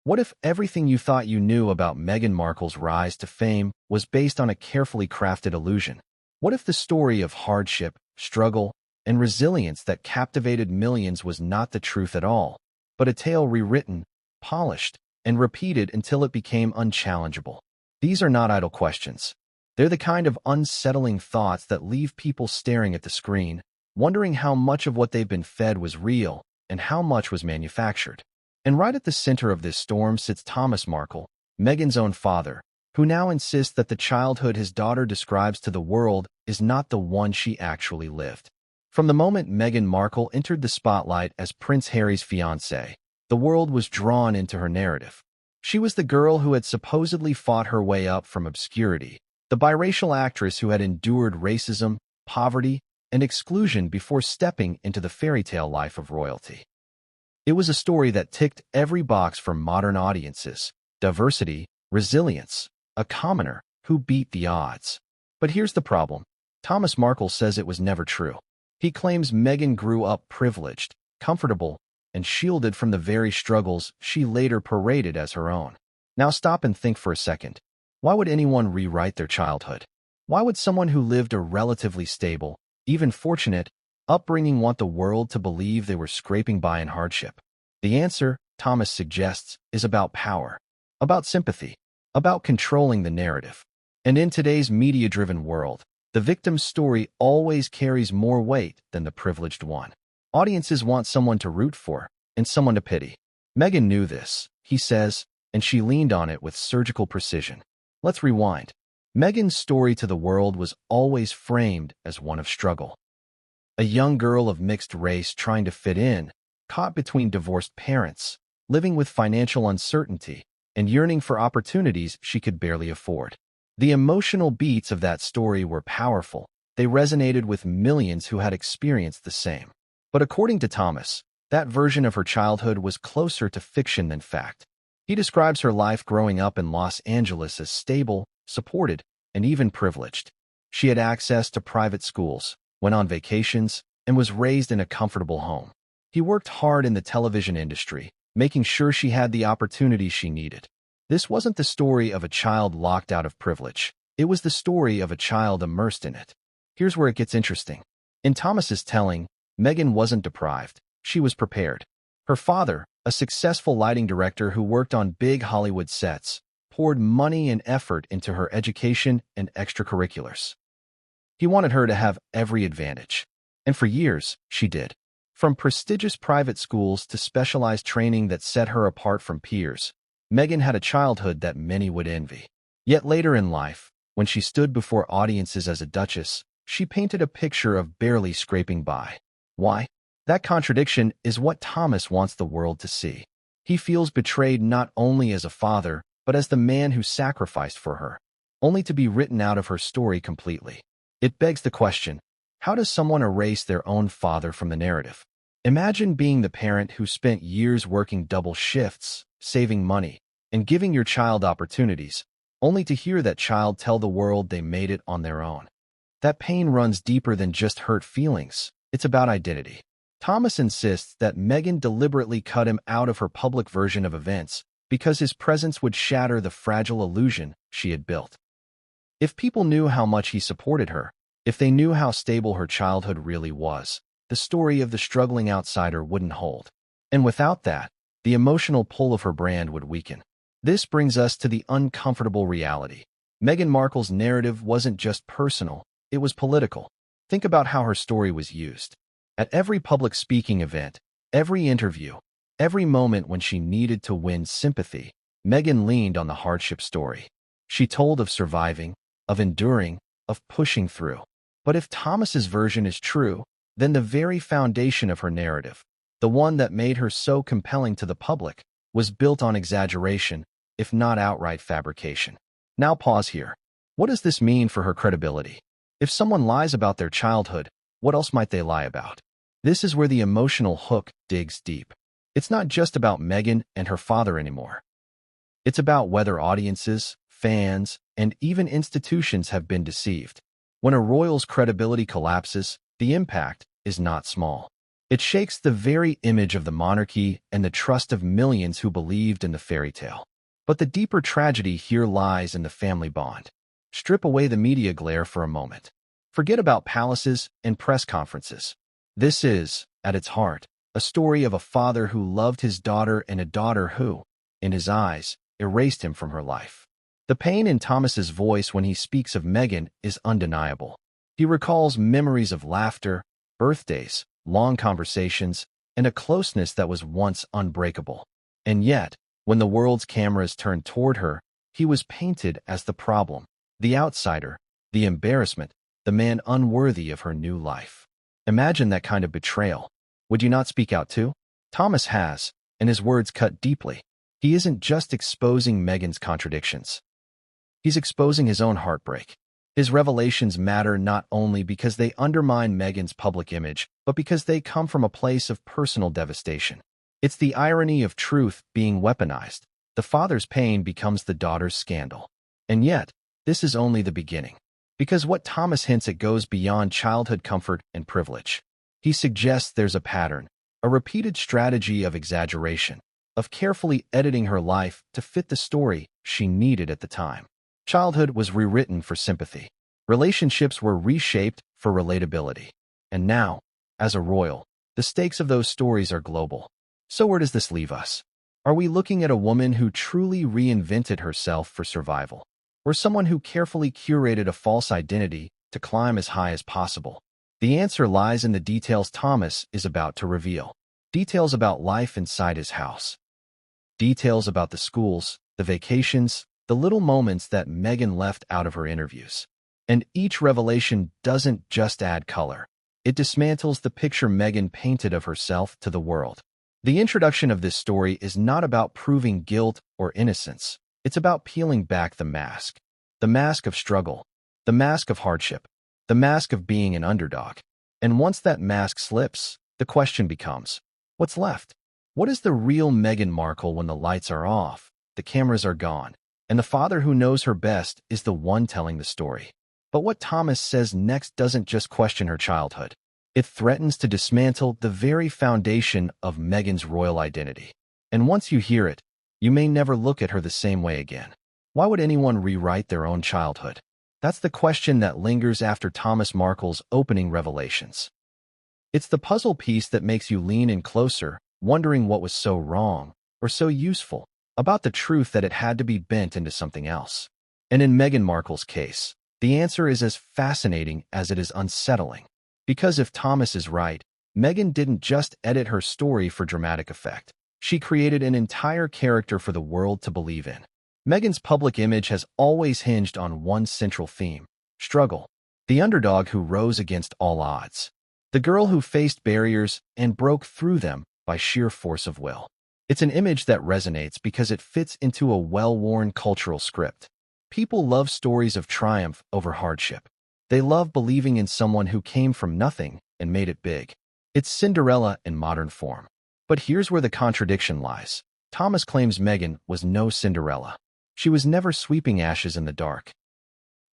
What if everything you thought you knew about Meghan Markle's rise to fame was based on a carefully crafted illusion? What if the story of hardship, struggle, and resilience that captivated millions was not the truth at all, but a tale rewritten, polished, and repeated until it became unchallengeable? These are not idle questions. They're the kind of unsettling thoughts that leave people staring at the screen, wondering how much of what they've been fed was real and how much was manufactured. And right at the center of this storm sits Thomas Markle, Meghan's own father, who now insists that the childhood his daughter describes to the world is not the one she actually lived. From the moment Meghan Markle entered the spotlight as Prince Harry's fiancée, the world was drawn into her narrative. She was the girl who had supposedly fought her way up from obscurity, the biracial actress who had endured racism, poverty, and exclusion before stepping into the fairy tale life of royalty. It was a story that ticked every box for modern audiences: diversity, resilience, a commoner who beat the odds. But here's the problem. Thomas Markle says it was never true. He claims Meghan grew up privileged, comfortable, and shielded from the very struggles she later paraded as her own. Now stop and think for a second. Why would anyone rewrite their childhood? Why would someone who lived a relatively stable, even fortunate, upbringing want the world to believe they were scraping by in hardship? The answer, Thomas suggests, is about power, about sympathy, about controlling the narrative. And in today's media-driven world, the victim's story always carries more weight than the privileged one. Audiences want someone to root for and someone to pity. Meghan knew this, he says, and she leaned on it with surgical precision. Let's rewind. Meghan's story to the world was always framed as one of struggle. A young girl of mixed race trying to fit in, caught between divorced parents, living with financial uncertainty, and yearning for opportunities she could barely afford. The emotional beats of that story were powerful. They resonated with millions who had experienced the same. But according to Thomas, that version of her childhood was closer to fiction than fact. He describes her life growing up in Los Angeles as stable, supported, and even privileged. She had access to private schools, went on vacations, and was raised in a comfortable home. He worked hard in the television industry, making sure she had the opportunities she needed. This wasn't the story of a child locked out of privilege. It was the story of a child immersed in it. Here's where it gets interesting. In Thomas's telling, Meghan wasn't deprived. She was prepared. Her father, a successful lighting director who worked on big Hollywood sets, poured money and effort into her education and extracurriculars. He wanted her to have every advantage. And for years, she did. From prestigious private schools to specialized training that set her apart from peers, Meghan had a childhood that many would envy. Yet later in life, when she stood before audiences as a duchess, she painted a picture of barely scraping by. Why? That contradiction is what Thomas wants the world to see. He feels betrayed not only as a father, but as the man who sacrificed for her, only to be written out of her story completely. It begs the question, how does someone erase their own father from the narrative? Imagine being the parent who spent years working double shifts, saving money, and giving your child opportunities, only to hear that child tell the world they made it on their own. That pain runs deeper than just hurt feelings. It's about identity. Thomas insists that Meghan deliberately cut him out of her public version of events because his presence would shatter the fragile illusion she had built. If people knew how much he supported her, if they knew how stable her childhood really was, the story of the struggling outsider wouldn't hold. And without that, the emotional pull of her brand would weaken. This brings us to the uncomfortable reality. Meghan Markle's narrative wasn't just personal, it was political. Think about how her story was used. At every public speaking event, every interview, every moment when she needed to win sympathy, Meghan leaned on the hardship story. She told of surviving, of enduring, of pushing through. But if Thomas's version is true, then the very foundation of her narrative, the one that made her so compelling to the public, was built on exaggeration, if not outright fabrication. Now pause here. What does this mean for her credibility? If someone lies about their childhood, what else might they lie about? This is where the emotional hook digs deep. It's not just about Meghan and her father anymore. It's about whether audiences, fans, and even institutions have been deceived. When a royal's credibility collapses, the impact is not small. It shakes the very image of the monarchy and the trust of millions who believed in the fairy tale. But the deeper tragedy here lies in the family bond. Strip away the media glare for a moment. Forget about palaces and press conferences. This is, at its heart, a story of a father who loved his daughter and a daughter who, in his eyes, erased him from her life. The pain in Thomas's voice when he speaks of Meghan is undeniable. He recalls memories of laughter, birthdays, long conversations, and a closeness that was once unbreakable. And yet, when the world's cameras turned toward her, he was painted as the problem, the outsider, the embarrassment, the man unworthy of her new life. Imagine that kind of betrayal. Would you not speak out too? Thomas has, and his words cut deeply. He isn't just exposing Meghan's contradictions. He's exposing his own heartbreak. His revelations matter not only because they undermine Meghan's public image, but because they come from a place of personal devastation. It's the irony of truth being weaponized. The father's pain becomes the daughter's scandal. And yet, this is only the beginning. Because what Thomas hints at goes beyond childhood comfort and privilege. He suggests there's a pattern, a repeated strategy of exaggeration, of carefully editing her life to fit the story she needed at the time. Childhood was rewritten for sympathy. Relationships were reshaped for relatability. And now, as a royal, the stakes of those stories are global. So where does this leave us? Are we looking at a woman who truly reinvented herself for survival? Or someone who carefully curated a false identity to climb as high as possible? The answer lies in the details Thomas is about to reveal. Details about life inside his house. Details about the schools, the vacations, the little moments that Meghan left out of her interviews. And each revelation doesn't just add color. It dismantles the picture Meghan painted of herself to the world. The introduction of this story is not about proving guilt or innocence. It's about peeling back the mask. The mask of struggle. The mask of hardship. The mask of being an underdog. And once that mask slips, the question becomes, what's left? What is the real Meghan Markle when the lights are off, the cameras are gone, and the father who knows her best is the one telling the story? But what Thomas says next doesn't just question her childhood. It threatens to dismantle the very foundation of Meghan's royal identity. And once you hear it, you may never look at her the same way again. Why would anyone rewrite their own childhood? That's the question that lingers after Thomas Markle's opening revelations. It's the puzzle piece that makes you lean in closer, wondering what was so wrong, or so useful, about the truth that it had to be bent into something else. And in Meghan Markle's case, the answer is as fascinating as it is unsettling. Because if Thomas is right, Meghan didn't just edit her story for dramatic effect. She created an entire character for the world to believe in. Meghan's public image has always hinged on one central theme: struggle. The underdog who rose against all odds. The girl who faced barriers and broke through them by sheer force of will. It's an image that resonates because it fits into a well-worn cultural script. People love stories of triumph over hardship. They love believing in someone who came from nothing and made it big. It's Cinderella in modern form. But here's where the contradiction lies. Thomas claims Meghan was no Cinderella. She was never sweeping ashes in the dark.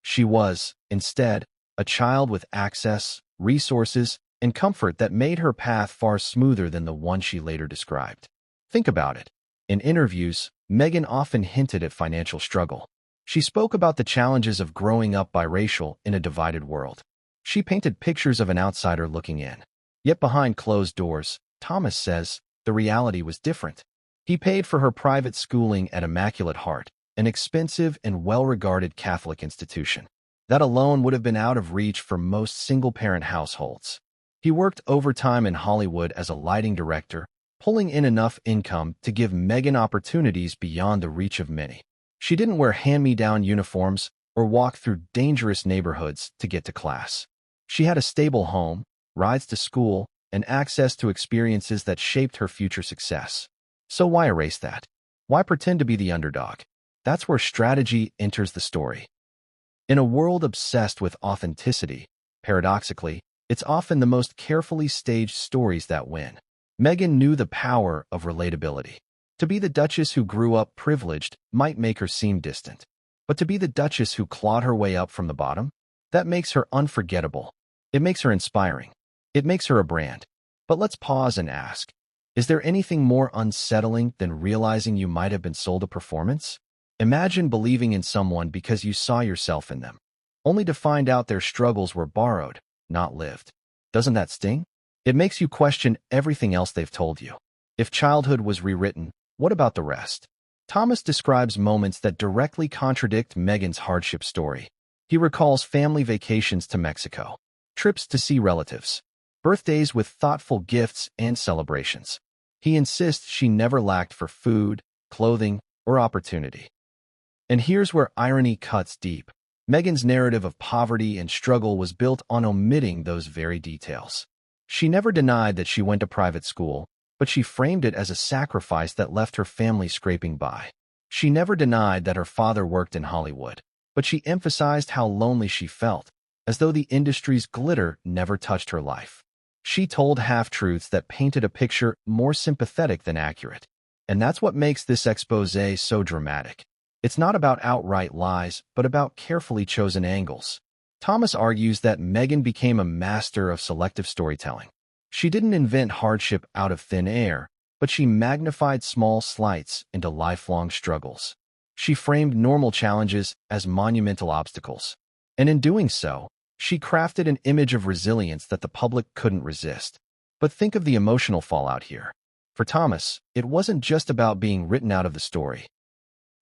She was, instead, a child with access, resources, and comfort that made her path far smoother than the one she later described. Think about it. In interviews, Meghan often hinted at financial struggle. She spoke about the challenges of growing up biracial in a divided world. She painted pictures of an outsider looking in. Yet behind closed doors, Thomas says, the reality was different. He paid for her private schooling at Immaculate Heart, an expensive and well-regarded Catholic institution. That alone would have been out of reach for most single-parent households. He worked overtime in Hollywood as a lighting director, pulling in enough income to give Meghan opportunities beyond the reach of many. She didn't wear hand-me-down uniforms or walk through dangerous neighborhoods to get to class. She had a stable home, rides to school, and access to experiences that shaped her future success. So why erase that? Why pretend to be the underdog? That's where strategy enters the story. In a world obsessed with authenticity, paradoxically, it's often the most carefully staged stories that win. Meghan knew the power of relatability. To be the Duchess who grew up privileged might make her seem distant. But to be the Duchess who clawed her way up from the bottom, that makes her unforgettable. It makes her inspiring. It makes her a brand. But let's pause and ask, is there anything more unsettling than realizing you might have been sold a performance? Imagine believing in someone because you saw yourself in them, only to find out their struggles were borrowed, not lived. Doesn't that sting? It makes you question everything else they've told you. If childhood was rewritten, what about the rest? Thomas describes moments that directly contradict Meghan's hardship story. He recalls family vacations to Mexico, trips to see relatives, birthdays with thoughtful gifts and celebrations. He insists she never lacked for food, clothing, or opportunity. And here's where irony cuts deep. Meghan's narrative of poverty and struggle was built on omitting those very details. She never denied that she went to private school, but she framed it as a sacrifice that left her family scraping by. She never denied that her father worked in Hollywood, but she emphasized how lonely she felt, as though the industry's glitter never touched her life. She told half-truths that painted a picture more sympathetic than accurate. And that's what makes this exposé so dramatic. It's not about outright lies, but about carefully chosen angles. Thomas argues that Meghan became a master of selective storytelling. She didn't invent hardship out of thin air, but she magnified small slights into lifelong struggles. She framed normal challenges as monumental obstacles. And in doing so, she crafted an image of resilience that the public couldn't resist. But think of the emotional fallout here. For Thomas, it wasn't just about being written out of the story.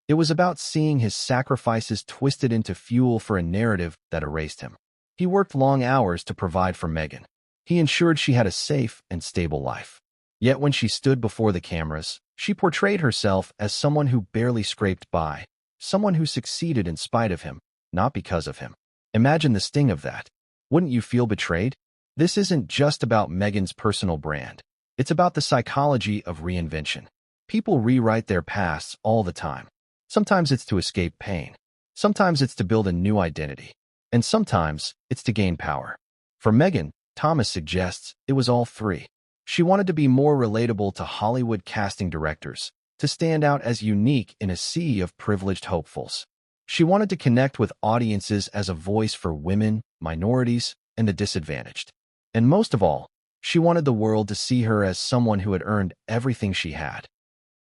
It was about seeing his sacrifices twisted into fuel for a narrative that erased him. He worked long hours to provide for Meghan. He ensured she had a safe and stable life. Yet when she stood before the cameras, she portrayed herself as someone who barely scraped by, someone who succeeded in spite of him, not because of him. Imagine the sting of that. Wouldn't you feel betrayed? This isn't just about Meghan's personal brand. It's about the psychology of reinvention. People rewrite their pasts all the time. Sometimes it's to escape pain. Sometimes it's to build a new identity. And sometimes it's to gain power. For Meghan, Thomas suggests it was all three. She wanted to be more relatable to Hollywood casting directors, to stand out as unique in a sea of privileged hopefuls. She wanted to connect with audiences as a voice for women, minorities, and the disadvantaged. And most of all, she wanted the world to see her as someone who had earned everything she had.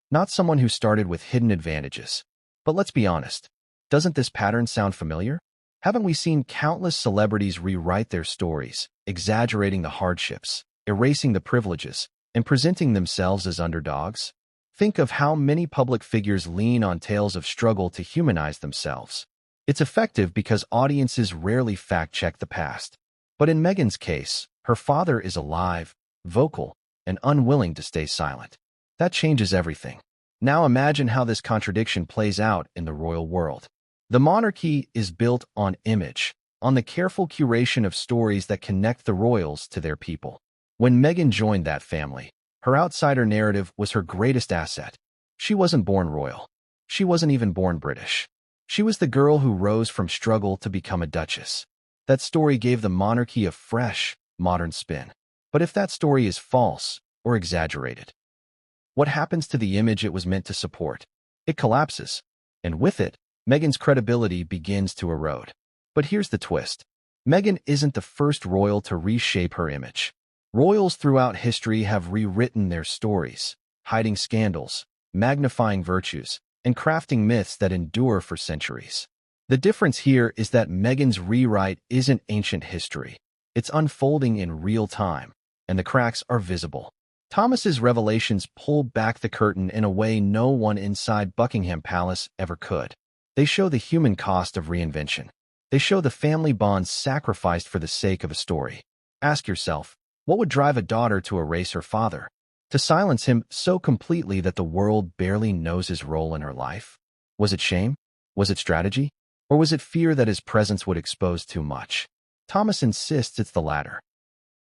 Not someone who started with hidden advantages. But let's be honest, doesn't this pattern sound familiar? Haven't we seen countless celebrities rewrite their stories, exaggerating the hardships, erasing the privileges, and presenting themselves as underdogs? Think of how many public figures lean on tales of struggle to humanize themselves. It's effective because audiences rarely fact-check the past. But in Meghan's case, her father is alive, vocal, and unwilling to stay silent. That changes everything. Now imagine how this contradiction plays out in the royal world. The monarchy is built on image, on the careful curation of stories that connect the royals to their people. When Meghan joined that family, her outsider narrative was her greatest asset. She wasn't born royal. She wasn't even born British. She was the girl who rose from struggle to become a duchess. That story gave the monarchy a fresh, modern spin. But if that story is false or exaggerated, what happens to the image it was meant to support? It collapses. And with it, Meghan's credibility begins to erode. But here's the twist. Meghan isn't the first royal to reshape her image. Royals throughout history have rewritten their stories, hiding scandals, magnifying virtues, and crafting myths that endure for centuries. The difference here is that Meghan's rewrite isn't ancient history. It's unfolding in real time, and the cracks are visible. Thomas's revelations pull back the curtain in a way no one inside Buckingham Palace ever could. They show the human cost of reinvention. They show the family bonds sacrificed for the sake of a story. Ask yourself, what would drive a daughter to erase her father? To silence him so completely that the world barely knows his role in her life? Was it shame? Was it strategy? Or was it fear that his presence would expose too much? Thomas insists it's the latter.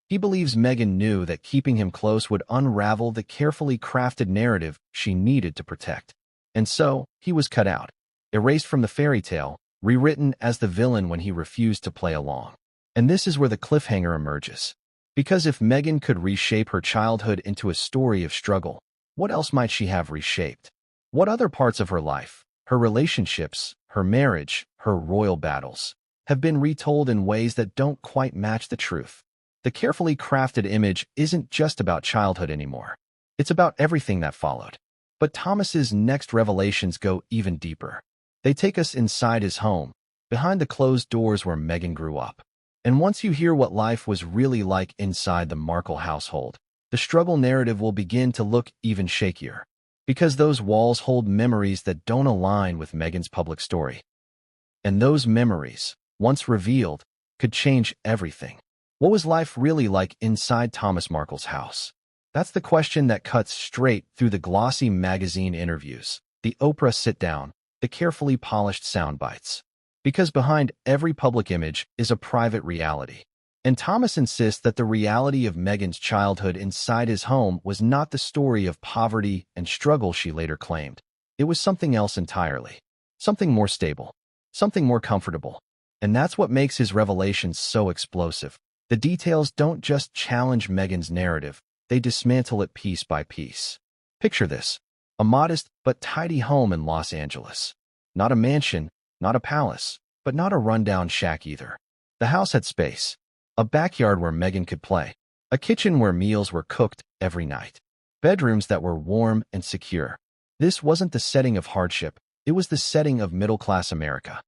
He believes Meghan knew that keeping him close would unravel the carefully crafted narrative she needed to protect. And so, he was cut out, erased from the fairy tale, rewritten as the villain when he refused to play along. And this is where the cliffhanger emerges. Because if Meghan could reshape her childhood into a story of struggle, what else might she have reshaped? What other parts of her life, her relationships, her marriage, her royal battles, have been retold in ways that don't quite match the truth? The carefully crafted image isn't just about childhood anymore. It's about everything that followed. But Thomas's next revelations go even deeper. They take us inside his home, behind the closed doors where Meghan grew up. And once you hear what life was really like inside the Markle household, the struggle narrative will begin to look even shakier. Because those walls hold memories that don't align with Meghan's public story. And those memories, once revealed, could change everything. What was life really like inside Thomas Markle's house? That's the question that cuts straight through the glossy magazine interviews, the Oprah sit-down, the carefully polished sound bites. Because behind every public image is a private reality. And Thomas insists that the reality of Meghan's childhood inside his home was not the story of poverty and struggle she later claimed. It was something else entirely. Something more stable. Something more comfortable. And that's what makes his revelations so explosive. The details don't just challenge Meghan's narrative, they dismantle it piece by piece. Picture this. A modest but tidy home in Los Angeles. Not a mansion, not a palace, but not a rundown shack either. The house had space. A backyard where Meghan could play. A kitchen where meals were cooked every night. Bedrooms that were warm and secure. This wasn't the setting of hardship, it was the setting of middle-class America.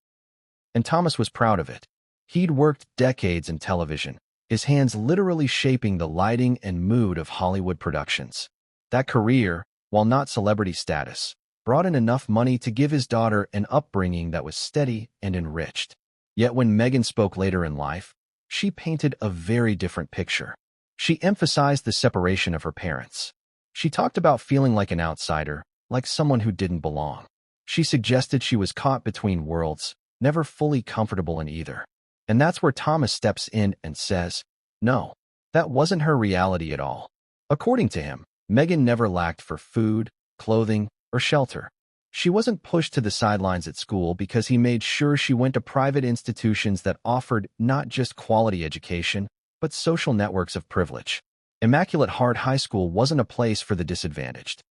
And Thomas was proud of it. He'd worked decades in television, his hands literally shaping the lighting and mood of Hollywood productions. That career, while not celebrity status, brought in enough money to give his daughter an upbringing that was steady and enriched. Yet when Meghan spoke later in life, she painted a very different picture. She emphasized the separation of her parents. She talked about feeling like an outsider, like someone who didn't belong. She suggested she was caught between worlds, never fully comfortable in either. And that's where Thomas steps in and says, no, that wasn't her reality at all. According to him, Meghan never lacked for food, clothing, or shelter. She wasn't pushed to the sidelines at school because he made sure she went to private institutions that offered not just quality education, but social networks of privilege. Immaculate Heart High School wasn't a place for the disadvantaged.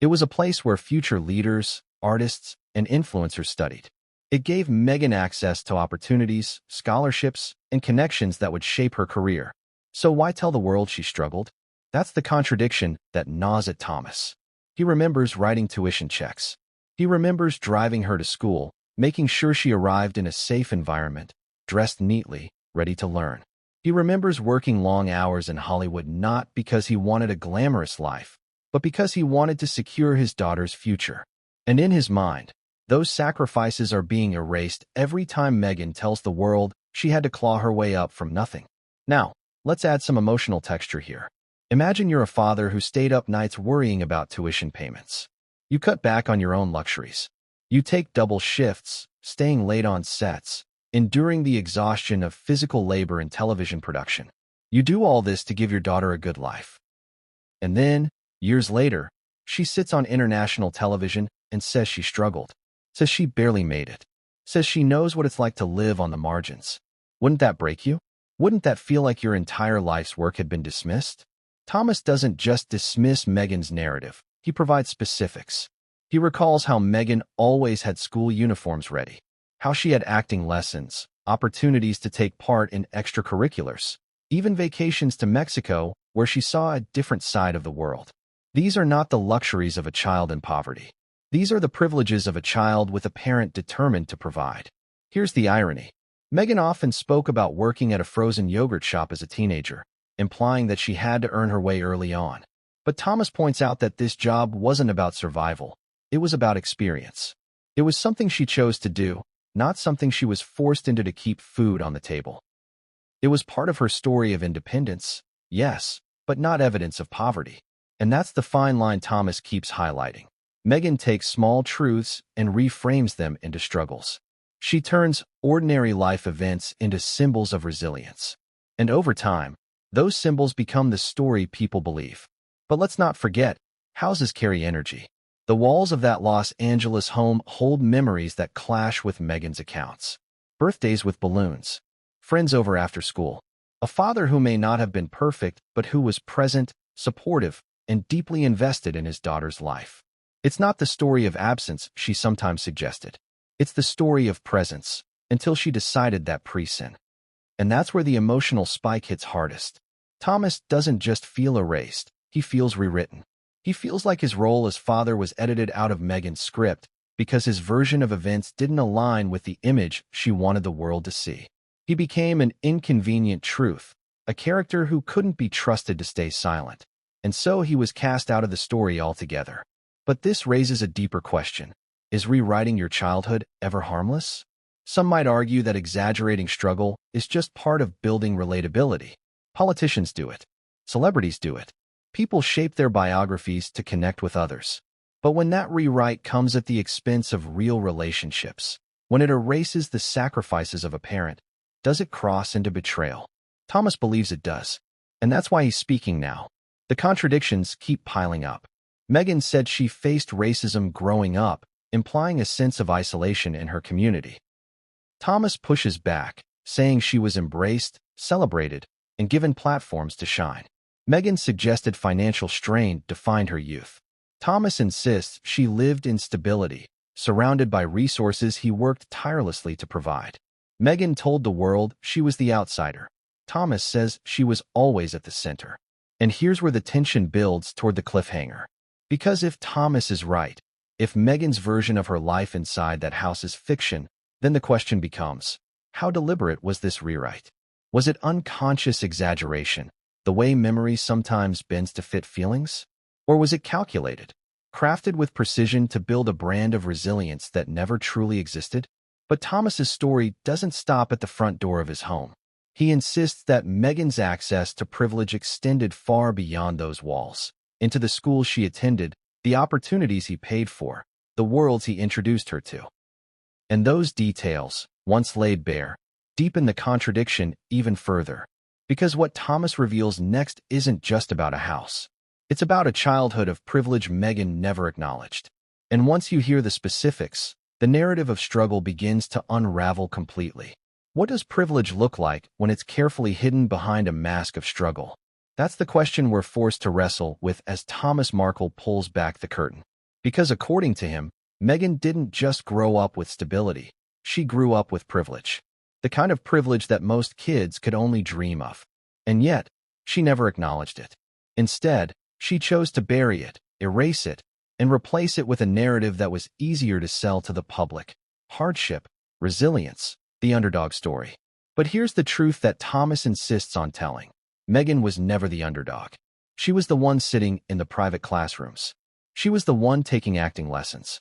It was a place where future leaders, artists, and influencers studied. It gave Meghan access to opportunities, scholarships, and connections that would shape her career. So why tell the world she struggled? That's the contradiction that gnaws at Thomas. He remembers writing tuition checks. He remembers driving her to school, making sure she arrived in a safe environment, dressed neatly, ready to learn. He remembers working long hours in Hollywood not because he wanted a glamorous life, but because he wanted to secure his daughter's future. And in his mind, those sacrifices are being erased every time Meghan tells the world she had to claw her way up from nothing. Now, let's add some emotional texture here. Imagine you're a father who stayed up nights worrying about tuition payments. You cut back on your own luxuries. You take double shifts, staying late on sets, enduring the exhaustion of physical labor in television production. You do all this to give your daughter a good life. And then, years later, she sits on international television and says she struggled, says she barely made it, says she knows what it's like to live on the margins. Wouldn't that break you? Wouldn't that feel like your entire life's work had been dismissed? Thomas doesn't just dismiss Meghan's narrative, he provides specifics. He recalls how Meghan always had school uniforms ready, how she had acting lessons, opportunities to take part in extracurriculars, even vacations to Mexico where she saw a different side of the world. These are not the luxuries of a child in poverty. These are the privileges of a child with a parent determined to provide. Here's the irony. Meghan often spoke about working at a frozen yogurt shop as a teenager, implying that she had to earn her way early on. But Thomas points out that this job wasn't about survival. It was about experience. It was something she chose to do, not something she was forced into to keep food on the table. It was part of her story of independence, yes, but not evidence of poverty. And that's the fine line Thomas keeps highlighting. Meghan takes small truths and reframes them into struggles. She turns ordinary life events into symbols of resilience. And over time, those symbols become the story people believe. But let's not forget, houses carry energy. The walls of that Los Angeles home hold memories that clash with Meghan's accounts. Birthdays with balloons. Friends over after school. A father who may not have been perfect, but who was present, supportive, and deeply invested in his daughter's life. It's not the story of absence she sometimes suggested. It's the story of presence, until she decided that pre-sin. And that's where the emotional spike hits hardest. Thomas doesn't just feel erased, he feels rewritten. He feels like his role as father was edited out of Meghan's script because his version of events didn't align with the image she wanted the world to see. He became an inconvenient truth, a character who couldn't be trusted to stay silent. And so he was cast out of the story altogether. But this raises a deeper question. Is rewriting your childhood ever harmless? Some might argue that exaggerating struggle is just part of building relatability. Politicians do it. Celebrities do it. People shape their biographies to connect with others. But when that rewrite comes at the expense of real relationships, when it erases the sacrifices of a parent, does it cross into betrayal? Thomas believes it does. And that's why he's speaking now. The contradictions keep piling up. Meghan said she faced racism growing up, implying a sense of isolation in her community. Thomas pushes back, saying she was embraced, celebrated, and given platforms to shine. Meghan suggested financial strain defined her youth. Thomas insists she lived in stability, surrounded by resources he worked tirelessly to provide. Meghan told the world she was the outsider. Thomas says she was always at the center. And here's where the tension builds toward the cliffhanger. Because if Thomas is right, if Meghan's version of her life inside that house is fiction, then the question becomes, how deliberate was this rewrite? Was it unconscious exaggeration, the way memory sometimes bends to fit feelings? Or was it calculated, crafted with precision to build a brand of resilience that never truly existed? But Thomas's story doesn't stop at the front door of his home. He insists that Meghan's access to privilege extended far beyond those walls, into the schools she attended, the opportunities he paid for, the worlds he introduced her to. And those details, once laid bare, deepen the contradiction even further. Because what Thomas reveals next isn't just about a house. It's about a childhood of privilege Meghan never acknowledged. And once you hear the specifics, the narrative of struggle begins to unravel completely. What does privilege look like when it's carefully hidden behind a mask of struggle? That's the question we're forced to wrestle with as Thomas Markle pulls back the curtain. Because according to him, Meghan didn't just grow up with stability. She grew up with privilege. The kind of privilege that most kids could only dream of. And yet, she never acknowledged it. Instead, she chose to bury it, erase it, and replace it with a narrative that was easier to sell to the public. Hardship, resilience, the underdog story. But here's the truth that Thomas insists on telling. Meghan was never the underdog. She was the one sitting in the private classrooms. She was the one taking acting lessons.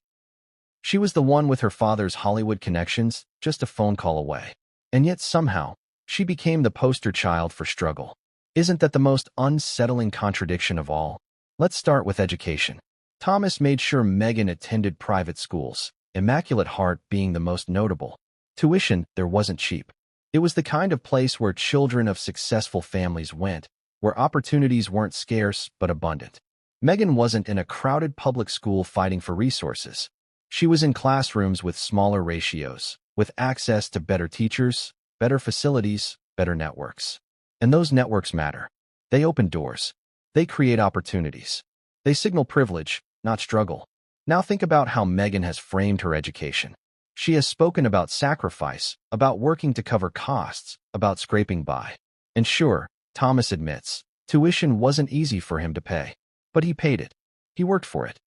She was the one with her father's Hollywood connections, just a phone call away. And yet somehow, she became the poster child for struggle. Isn't that the most unsettling contradiction of all? Let's start with education. Thomas made sure Meghan attended private schools, Immaculate Heart being the most notable. Tuition there wasn't cheap. It was the kind of place where children of successful families went, where opportunities weren't scarce but abundant. Meghan wasn't in a crowded public school fighting for resources. She was in classrooms with smaller ratios, with access to better teachers, better facilities, better networks. And those networks matter. They open doors. They create opportunities. They signal privilege, not struggle. Now think about how Meghan has framed her education. She has spoken about sacrifice, about working to cover costs, about scraping by. And sure, Thomas admits, tuition wasn't easy for him to pay. But he paid it. He worked for it.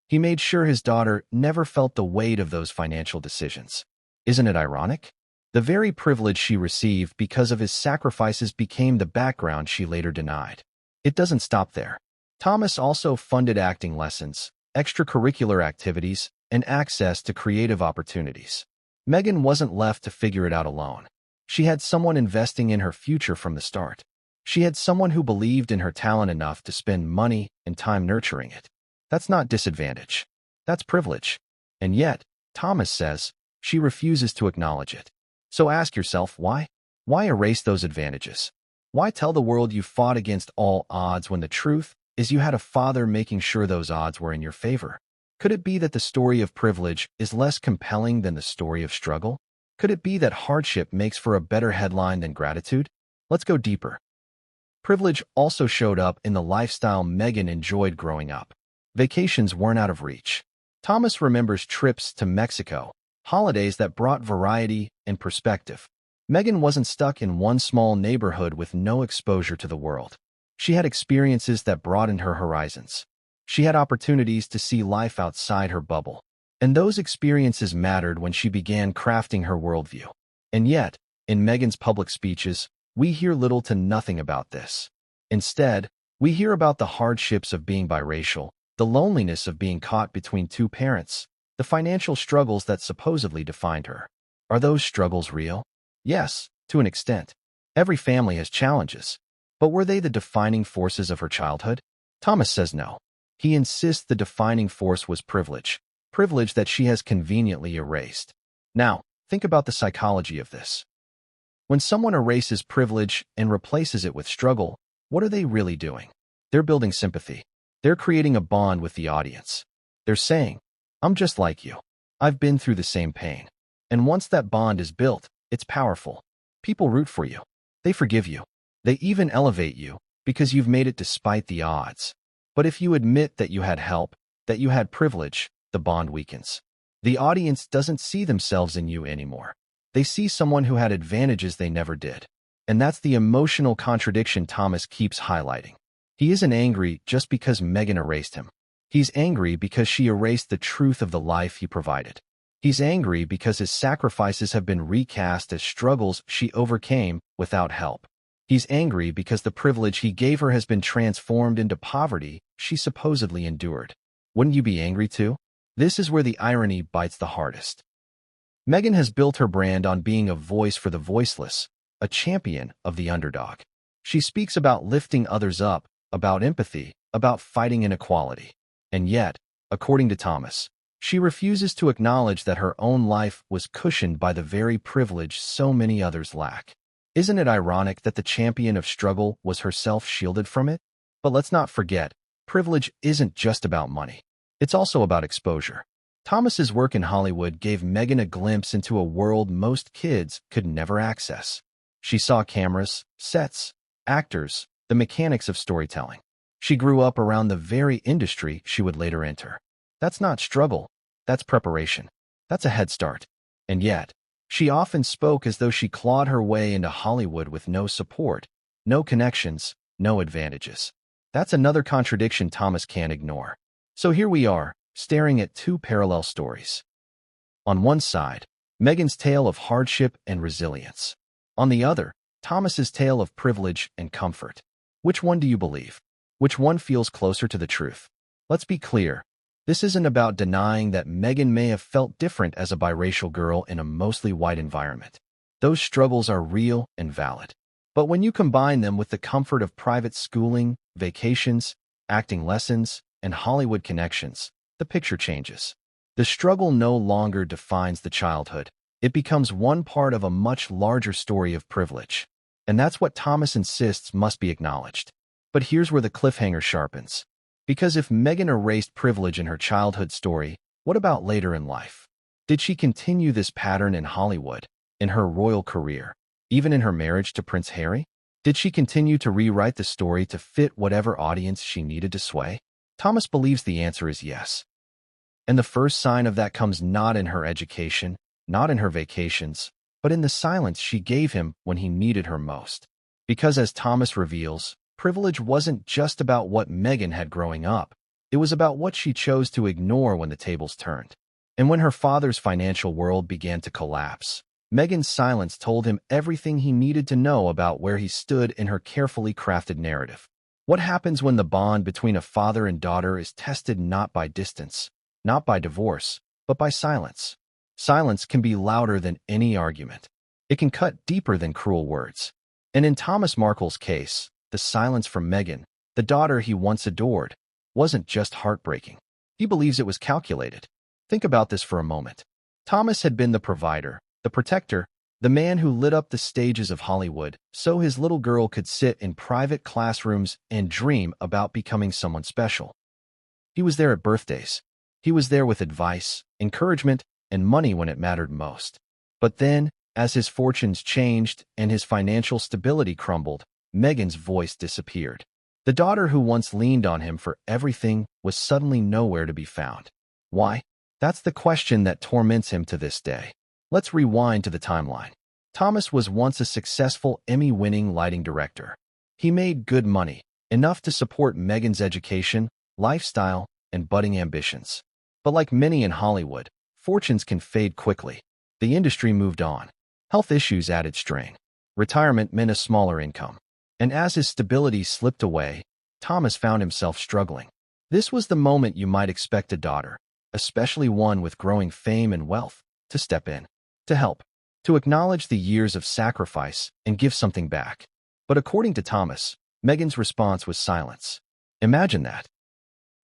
He made sure his daughter never felt the weight of those financial decisions. Isn't it ironic? The very privilege she received because of his sacrifices became the background she later denied. It doesn't stop there. Thomas also funded acting lessons, extracurricular activities, and access to creative opportunities. Meghan wasn't left to figure it out alone. She had someone investing in her future from the start. She had someone who believed in her talent enough to spend money and time nurturing it. That's not disadvantage. That's privilege. And yet, Thomas says, she refuses to acknowledge it. So ask yourself, why? Why erase those advantages? Why tell the world you fought against all odds when the truth is you had a father making sure those odds were in your favor? Could it be that the story of privilege is less compelling than the story of struggle? Could it be that hardship makes for a better headline than gratitude? Let's go deeper. Privilege also showed up in the lifestyle Meghan enjoyed growing up. Vacations weren't out of reach. Thomas remembers trips to Mexico, holidays that brought variety and perspective. Meghan wasn't stuck in one small neighborhood with no exposure to the world. She had experiences that broadened her horizons. She had opportunities to see life outside her bubble. And those experiences mattered when she began crafting her worldview. And yet, in Meghan's public speeches, we hear little to nothing about this. Instead, we hear about the hardships of being biracial, the loneliness of being caught between two parents, the financial struggles that supposedly defined her. Are those struggles real? Yes, to an extent. Every family has challenges. But were they the defining forces of her childhood? Thomas says no. He insists the defining force was privilege, privilege that she has conveniently erased. Now, think about the psychology of this. When someone erases privilege and replaces it with struggle, what are they really doing? They're building sympathy. They're creating a bond with the audience. They're saying, I'm just like you. I've been through the same pain. And once that bond is built, it's powerful. People root for you. They forgive you. They even elevate you because you've made it despite the odds. But if you admit that you had help, that you had privilege, the bond weakens. The audience doesn't see themselves in you anymore. They see someone who had advantages they never did. And that's the emotional contradiction Thomas keeps highlighting. He isn't angry just because Meghan erased him. He's angry because she erased the truth of the life he provided. He's angry because his sacrifices have been recast as struggles she overcame without help. He's angry because the privilege he gave her has been transformed into poverty she supposedly endured. Wouldn't you be angry too? This is where the irony bites the hardest. Meghan has built her brand on being a voice for the voiceless, a champion of the underdog. She speaks about lifting others up, about empathy, about fighting inequality. And yet, according to Thomas, she refuses to acknowledge that her own life was cushioned by the very privilege so many others lack. Isn't it ironic that the champion of struggle was herself shielded from it? But let's not forget, privilege isn't just about money. It's also about exposure. Thomas's work in Hollywood gave Meghan a glimpse into a world most kids could never access. She saw cameras, sets, actors, the mechanics of storytelling. She grew up around the very industry she would later enter. That's not struggle. That's preparation. That's a head start. And yet, she often spoke as though she clawed her way into Hollywood with no support, no connections, no advantages. That's another contradiction Thomas can't ignore. So here we are, staring at two parallel stories. On one side, Meghan's tale of hardship and resilience. On the other, Thomas's tale of privilege and comfort. Which one do you believe? Which one feels closer to the truth? Let's be clear. This isn't about denying that Meghan may have felt different as a biracial girl in a mostly white environment. Those struggles are real and valid. But when you combine them with the comfort of private schooling, vacations, acting lessons, and Hollywood connections, the picture changes. The struggle no longer defines the childhood. It becomes one part of a much larger story of privilege. And that's what Thomas insists must be acknowledged. But here's where the cliffhanger sharpens. Because if Meghan erased privilege in her childhood story, what about later in life? Did she continue this pattern in Hollywood, in her royal career, even in her marriage to Prince Harry? Did she continue to rewrite the story to fit whatever audience she needed to sway? Thomas believes the answer is yes. And the first sign of that comes not in her education, not in her vacations, but in the silence she gave him when he needed her most. Because as Thomas reveals, privilege wasn't just about what Meghan had growing up. It was about what she chose to ignore when the tables turned. And when her father's financial world began to collapse, Meghan's silence told him everything he needed to know about where he stood in her carefully crafted narrative. What happens when the bond between a father and daughter is tested not by distance, not by divorce, but by silence? Silence can be louder than any argument. It can cut deeper than cruel words. And in Thomas Markle's case, the silence from Meghan, the daughter he once adored, wasn't just heartbreaking. He believes it was calculated. Think about this for a moment. Thomas had been the provider, the protector, the man who lit up the stages of Hollywood so his little girl could sit in private classrooms and dream about becoming someone special. He was there at birthdays. He was there with advice, encouragement, and money when it mattered most. But then, as his fortunes changed and his financial stability crumbled, Meghan's voice disappeared. The daughter who once leaned on him for everything was suddenly nowhere to be found. Why? That's the question that torments him to this day. Let's rewind to the timeline. Thomas was once a successful Emmy-winning lighting director. He made good money, enough to support Meghan's education, lifestyle, and budding ambitions. But like many in Hollywood, fortunes can fade quickly. The industry moved on. Health issues added strain. Retirement meant a smaller income. And as his stability slipped away, Thomas found himself struggling. This was the moment you might expect a daughter, especially one with growing fame and wealth, to step in, to help, to acknowledge the years of sacrifice and give something back. But according to Thomas, Meghan's response was silence. Imagine that.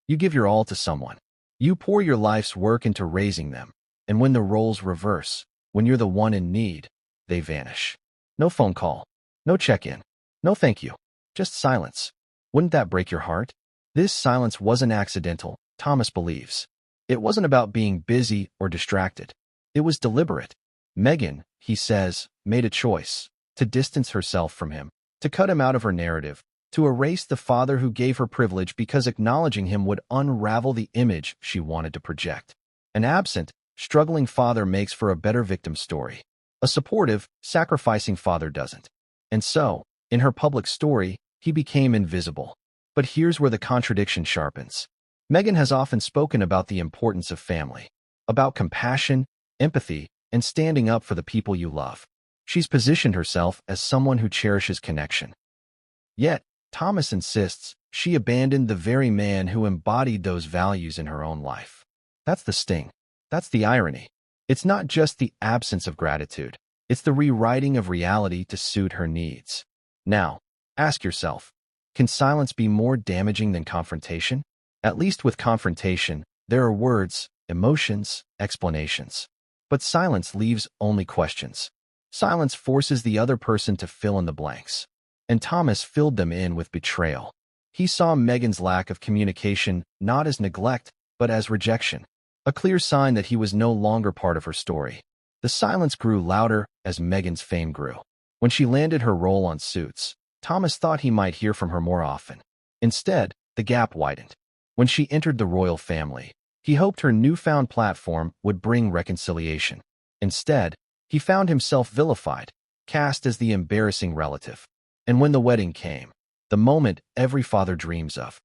You give your all to someone. You pour your life's work into raising them, and when the roles reverse, when you're the one in need, they vanish. No phone call, no check-in, no thank you, just silence. Wouldn't that break your heart? This silence wasn't accidental, Thomas believes. It wasn't about being busy or distracted. It was deliberate. Meghan, he says, made a choice to distance herself from him, to cut him out of her narrative, to erase the father who gave her privilege because acknowledging him would unravel the image she wanted to project. An absent, struggling father makes for a better victim story. A supportive, sacrificing father doesn't. And so, in her public story, he became invisible. But here's where the contradiction sharpens. Meghan has often spoken about the importance of family, about compassion, empathy, and standing up for the people you love. She's positioned herself as someone who cherishes connection. Yet, Thomas insists she abandoned the very man who embodied those values in her own life. That's the sting. That's the irony. It's not just the absence of gratitude. It's the rewriting of reality to suit her needs. Now, ask yourself, can silence be more damaging than confrontation? At least with confrontation, there are words, emotions, explanations. But silence leaves only questions. Silence forces the other person to fill in the blanks. And Thomas filled them in with betrayal. He saw Meghan's lack of communication not as neglect, but as rejection, a clear sign that he was no longer part of her story. The silence grew louder as Meghan's fame grew. When she landed her role on Suits, Thomas thought he might hear from her more often. Instead, the gap widened. When she entered the royal family, he hoped her newfound platform would bring reconciliation. Instead, he found himself vilified, cast as the embarrassing relative. And when the wedding came, the moment every father dreams of,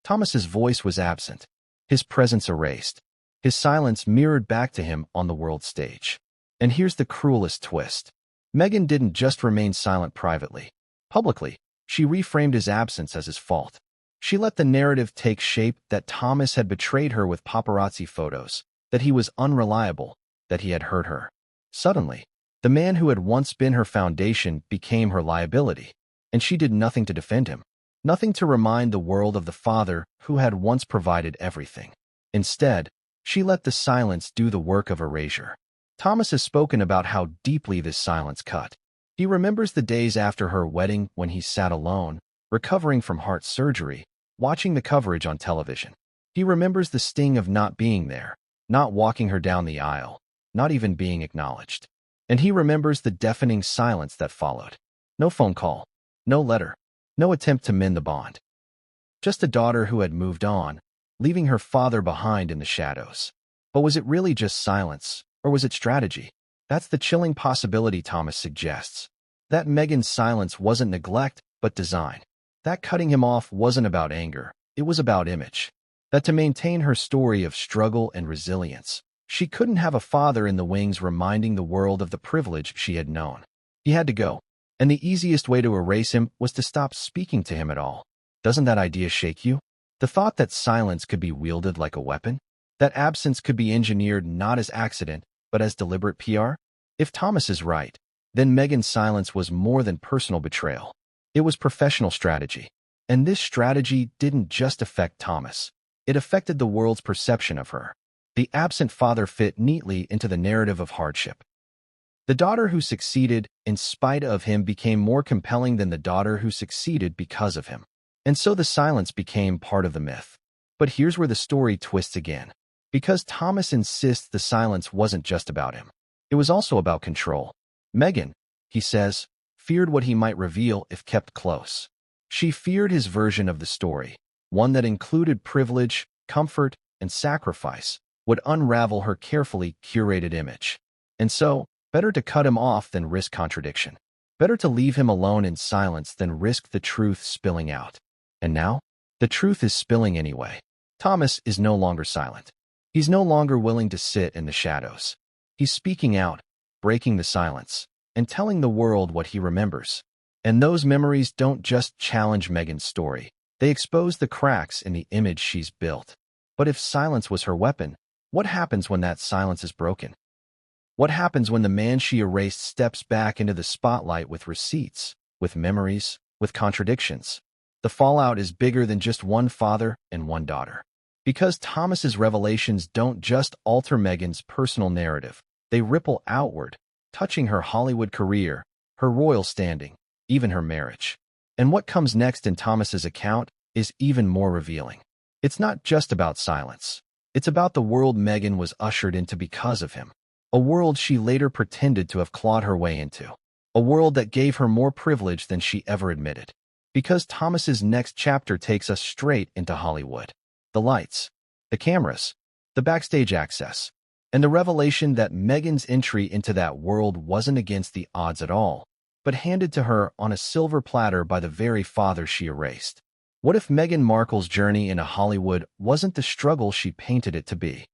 Thomas's voice was absent, his presence erased, his silence mirrored back to him on the world stage. And here's the cruelest twist. Meghan didn't just remain silent privately. Publicly, she reframed his absence as his fault. She let the narrative take shape that Thomas had betrayed her with paparazzi photos, that he was unreliable, that he had hurt her. Suddenly, the man who had once been her foundation became her liability, and she did nothing to defend him, nothing to remind the world of the father who had once provided everything. Instead, she let the silence do the work of erasure. Thomas has spoken about how deeply this silence cut. He remembers the days after her wedding when he sat alone, recovering from heart surgery, watching the coverage on television. He remembers the sting of not being there, not walking her down the aisle, not even being acknowledged. And he remembers the deafening silence that followed. No phone call, no letter, no attempt to mend the bond. Just a daughter who had moved on, leaving her father behind in the shadows. But was it really just silence, or was it strategy? That's the chilling possibility Thomas suggests. That Meghan's silence wasn't neglect, but design. That cutting him off wasn't about anger, it was about image. That to maintain her story of struggle and resilience, she couldn't have a father in the wings reminding the world of the privilege she had known. He had to go, and the easiest way to erase him was to stop speaking to him at all. Doesn't that idea shake you? The thought that silence could be wielded like a weapon? That absence could be engineered not as accident, but as deliberate PR? If Thomas is right, then Meghan's silence was more than personal betrayal. It was professional strategy. And this strategy didn't just affect Thomas. It affected the world's perception of her. The absent father fit neatly into the narrative of hardship. The daughter who succeeded in spite of him became more compelling than the daughter who succeeded because of him. And so the silence became part of the myth. But here's where the story twists again. Because Thomas insists the silence wasn't just about him. It was also about control. Meghan, he says, feared what he might reveal if kept close. She feared his version of the story, one that included privilege, comfort, and sacrifice, would unravel her carefully curated image. And so, Better to cut him off than risk contradiction. Better to leave him alone in silence than risk the truth spilling out. And now, the truth is spilling anyway. Thomas is no longer silent. He's no longer willing to sit in the shadows. He's speaking out, breaking the silence, and telling the world what he remembers. And those memories don't just challenge Meghan's story. They expose the cracks in the image she's built. But if silence was her weapon, what happens when that silence is broken? What happens when the man she erased steps back into the spotlight with receipts, with memories, with contradictions? The fallout is bigger than just one father and one daughter. Because Thomas's revelations don't just alter Meghan's personal narrative, they ripple outward, touching her Hollywood career, her royal standing, even her marriage. And what comes next in Thomas's account is even more revealing. It's not just about silence. It's about the world Meghan was ushered into because of him. A world she later pretended to have clawed her way into. A world that gave her more privilege than she ever admitted. Because Thomas's next chapter takes us straight into Hollywood. The lights, the cameras, the backstage access, and the revelation that Meghan's entry into that world wasn't against the odds at all, but handed to her on a silver platter by the very father she erased. What if Meghan Markle's journey into Hollywood wasn't the struggle she painted it to be?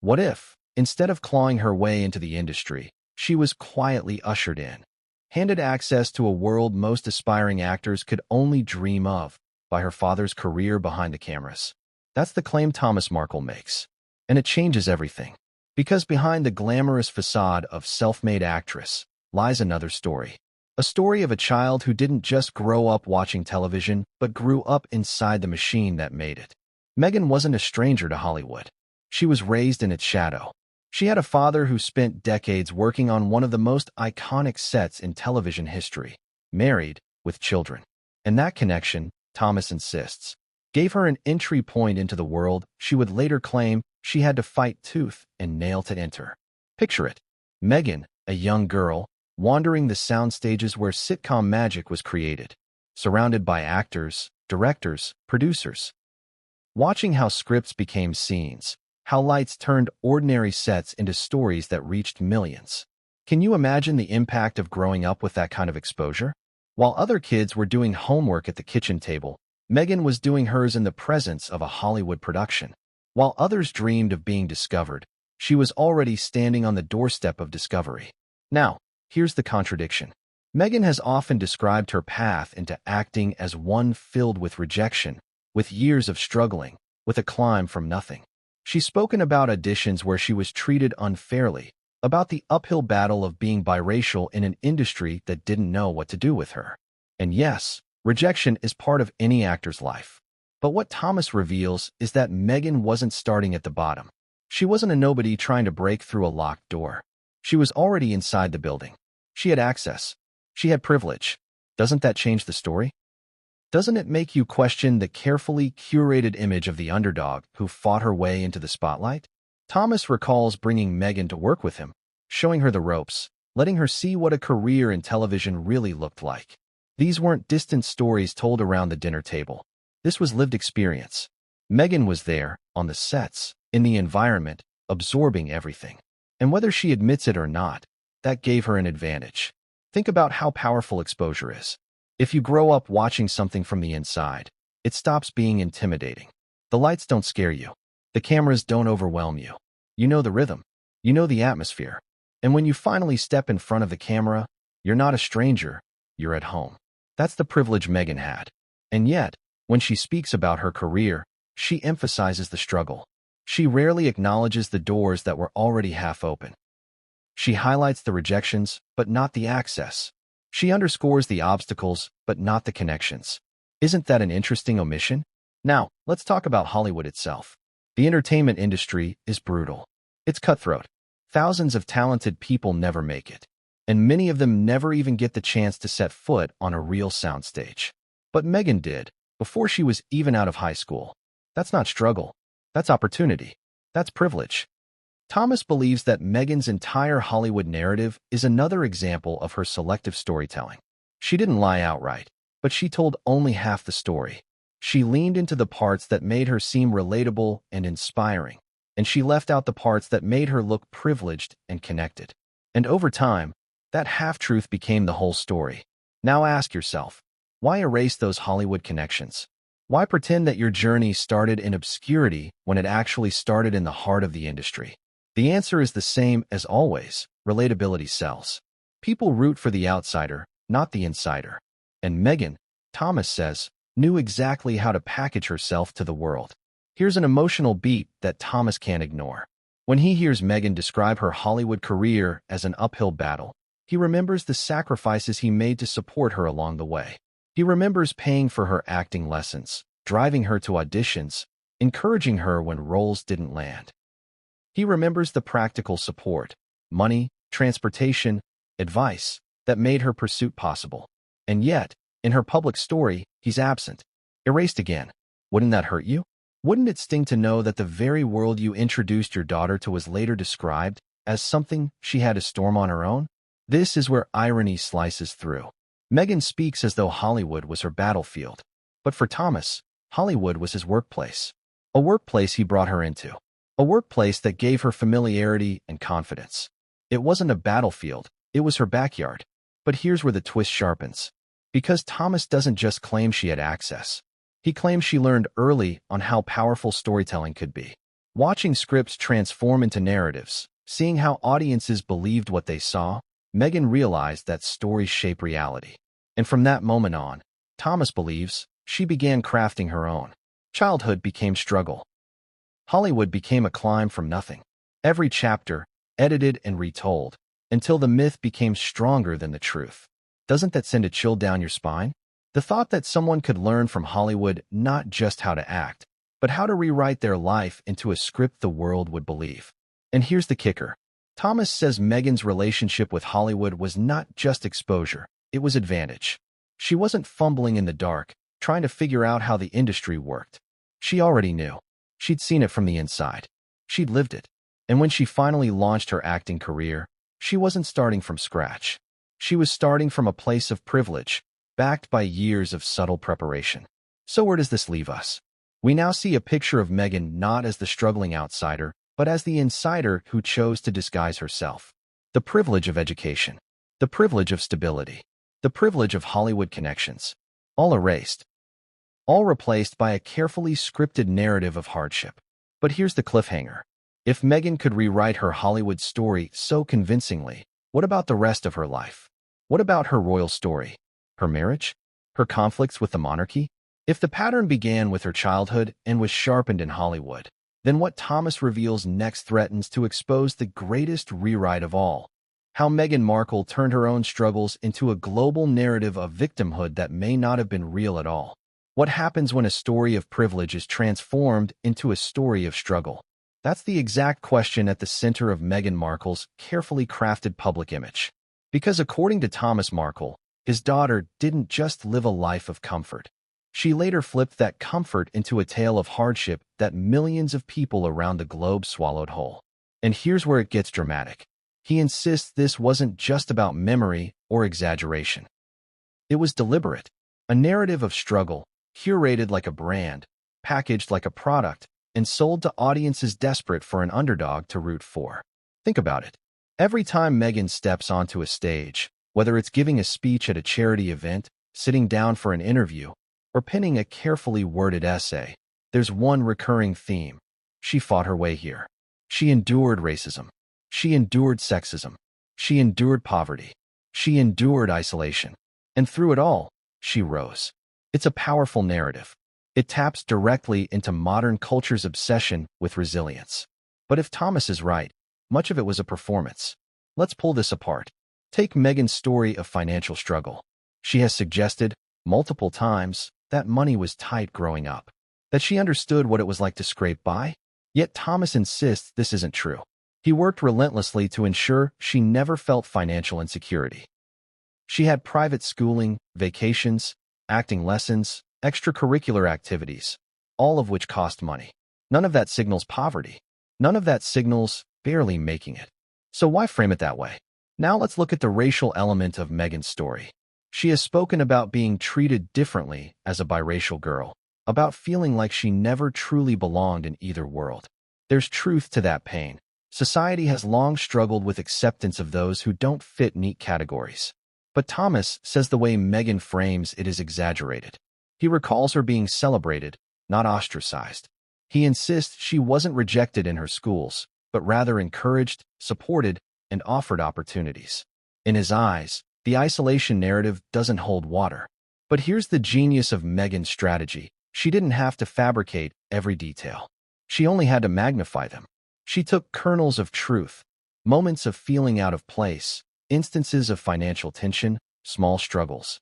What if, instead of clawing her way into the industry, she was quietly ushered in, handed access to a world most aspiring actors could only dream of by her father's career behind the cameras? That's the claim Thomas Markle makes. And it changes everything. Because behind the glamorous facade of self-made actress lies another story. A story of a child who didn't just grow up watching television, but grew up inside the machine that made it. Meghan wasn't a stranger to Hollywood. She was raised in its shadow. She had a father who spent decades working on one of the most iconic sets in television history, married, with children. And that connection, Thomas insists, gave her an entry point into the world she would later claim she had to fight tooth and nail to enter. Picture it. Meghan, a young girl, wandering the sound stages where sitcom magic was created, surrounded by actors, directors, producers. Watching how scripts became scenes, how lights turned ordinary sets into stories that reached millions. Can you imagine the impact of growing up with that kind of exposure? While other kids were doing homework at the kitchen table, Meghan was doing hers in the presence of a Hollywood production. While others dreamed of being discovered, she was already standing on the doorstep of discovery. Now, here's the contradiction. Meghan has often described her path into acting as one filled with rejection, with years of struggling, with a climb from nothing. She's spoken about auditions where she was treated unfairly, about the uphill battle of being biracial in an industry that didn't know what to do with her. And yes, rejection is part of any actor's life. But what Thomas reveals is that Meghan wasn't starting at the bottom. She wasn't a nobody trying to break through a locked door. She was already inside the building. She had access. She had privilege. Doesn't that change the story? Doesn't it make you question the carefully curated image of the underdog who fought her way into the spotlight? Thomas recalls bringing Meghan to work with him, showing her the ropes, letting her see what a career in television really looked like. These weren't distant stories told around the dinner table. This was lived experience. Meghan was there, on the sets, in the environment, absorbing everything. And whether she admits it or not, that gave her an advantage. Think about how powerful exposure is. If you grow up watching something from the inside, it stops being intimidating. The lights don't scare you. The cameras don't overwhelm you. You know the rhythm. You know the atmosphere. And when you finally step in front of the camera, you're not a stranger, you're at home. That's the privilege Meghan had. And yet, when she speaks about her career, she emphasizes the struggle. She rarely acknowledges the doors that were already half open. She highlights the rejections, but not the access. She underscores the obstacles, but not the connections. Isn't that an interesting omission? Now, let's talk about Hollywood itself. The entertainment industry is brutal. It's cutthroat. Thousands of talented people never make it, and many of them never even get the chance to set foot on a real soundstage. But Meghan did, before she was even out of high school. That's not struggle. That's opportunity. That's privilege. Thomas believes that Meghan's entire Hollywood narrative is another example of her selective storytelling. She didn't lie outright, but she told only half the story. She leaned into the parts that made her seem relatable and inspiring, and she left out the parts that made her look privileged and connected. And over time, that half-truth became the whole story. Now ask yourself, why erase those Hollywood connections? Why pretend that your journey started in obscurity when it actually started in the heart of the industry? The answer is the same as always: relatability sells. People root for the outsider, not the insider. And Meghan, Thomas says, knew exactly how to package herself to the world. Here's an emotional beat that Thomas can't ignore. When he hears Meghan describe her Hollywood career as an uphill battle, he remembers the sacrifices he made to support her along the way. He remembers paying for her acting lessons, driving her to auditions, encouraging her when roles didn't land. He remembers the practical support, money, transportation, advice that made her pursuit possible. And yet, in her public story, he's absent, erased again. Wouldn't that hurt you? Wouldn't it sting to know that the very world you introduced your daughter to was later described as something she had to storm on her own? This is where irony slices through. Meghan speaks as though Hollywood was her battlefield. But for Thomas, Hollywood was his workplace. A workplace he brought her into. A workplace that gave her familiarity and confidence. It wasn't a battlefield, it was her backyard. But here's where the twist sharpens. Because Thomas doesn't just claim she had access. He claims she learned early on how powerful storytelling could be. Watching scripts transform into narratives, seeing how audiences believed what they saw, Meghan realized that stories shape reality. And from that moment on, Thomas believes, she began crafting her own. Childhood became struggle. Hollywood became a climb from nothing. Every chapter, edited and retold, until the myth became stronger than the truth. Doesn't that send a chill down your spine? The thought that someone could learn from Hollywood not just how to act, but how to rewrite their life into a script the world would believe. And here's the kicker. Thomas says Meghan's relationship with Hollywood was not just exposure, it was advantage. She wasn't fumbling in the dark, trying to figure out how the industry worked. She already knew. She'd seen it from the inside. She'd lived it. And when she finally launched her acting career, she wasn't starting from scratch. She was starting from a place of privilege, backed by years of subtle preparation. So where does this leave us? We now see a picture of Meghan not as the struggling outsider, but as the insider who chose to disguise herself. The privilege of education. The privilege of stability. The privilege of Hollywood connections. All erased. All replaced by a carefully scripted narrative of hardship. But here's the cliffhanger. If Meghan could rewrite her Hollywood story so convincingly, what about the rest of her life? What about her royal story? Her marriage? Her conflicts with the monarchy? If the pattern began with her childhood and was sharpened in Hollywood, then what Thomas reveals next threatens to expose the greatest rewrite of all. How Meghan Markle turned her own struggles into a global narrative of victimhood that may not have been real at all. What happens when a story of privilege is transformed into a story of struggle? That's the exact question at the center of Meghan Markle's carefully crafted public image. Because according to Thomas Markle, his daughter didn't just live a life of comfort. She later flipped that comfort into a tale of hardship that millions of people around the globe swallowed whole. And here's where it gets dramatic. He insists this wasn't just about memory or exaggeration. It was deliberate, a narrative of struggle, curated like a brand, packaged like a product, and sold to audiences desperate for an underdog to root for. Think about it. Every time Meghan steps onto a stage, whether it's giving a speech at a charity event, sitting down for an interview, or penning a carefully worded essay, there's one recurring theme. She fought her way here. She endured racism. She endured sexism. She endured poverty. She endured isolation. And through it all, she rose. It's a powerful narrative. It taps directly into modern culture's obsession with resilience. But if Thomas is right, much of it was a performance. Let's pull this apart. Take Meghan's story of financial struggle. She has suggested, multiple times, that money was tight growing up, that she understood what it was like to scrape by. Yet Thomas insists this isn't true. He worked relentlessly to ensure she never felt financial insecurity. She had private schooling, vacations, acting lessons, extracurricular activities, all of which cost money. None of that signals poverty. None of that signals barely making it. So why frame it that way? Now let's look at the racial element of Meghan's story. She has spoken about being treated differently as a biracial girl, about feeling like she never truly belonged in either world. There's truth to that pain, Society has long struggled with acceptance of those who don't fit neat categories. But Thomas says the way Meghan frames it is exaggerated. He recalls her being celebrated, not ostracized. He insists she wasn't rejected in her schools, but rather encouraged, supported, and offered opportunities. In his eyes, the isolation narrative doesn't hold water. But here's the genius of Meghan's strategy. She didn't have to fabricate every detail. She only had to magnify them. She took kernels of truth, moments of feeling out of place, instances of financial tension, small struggles,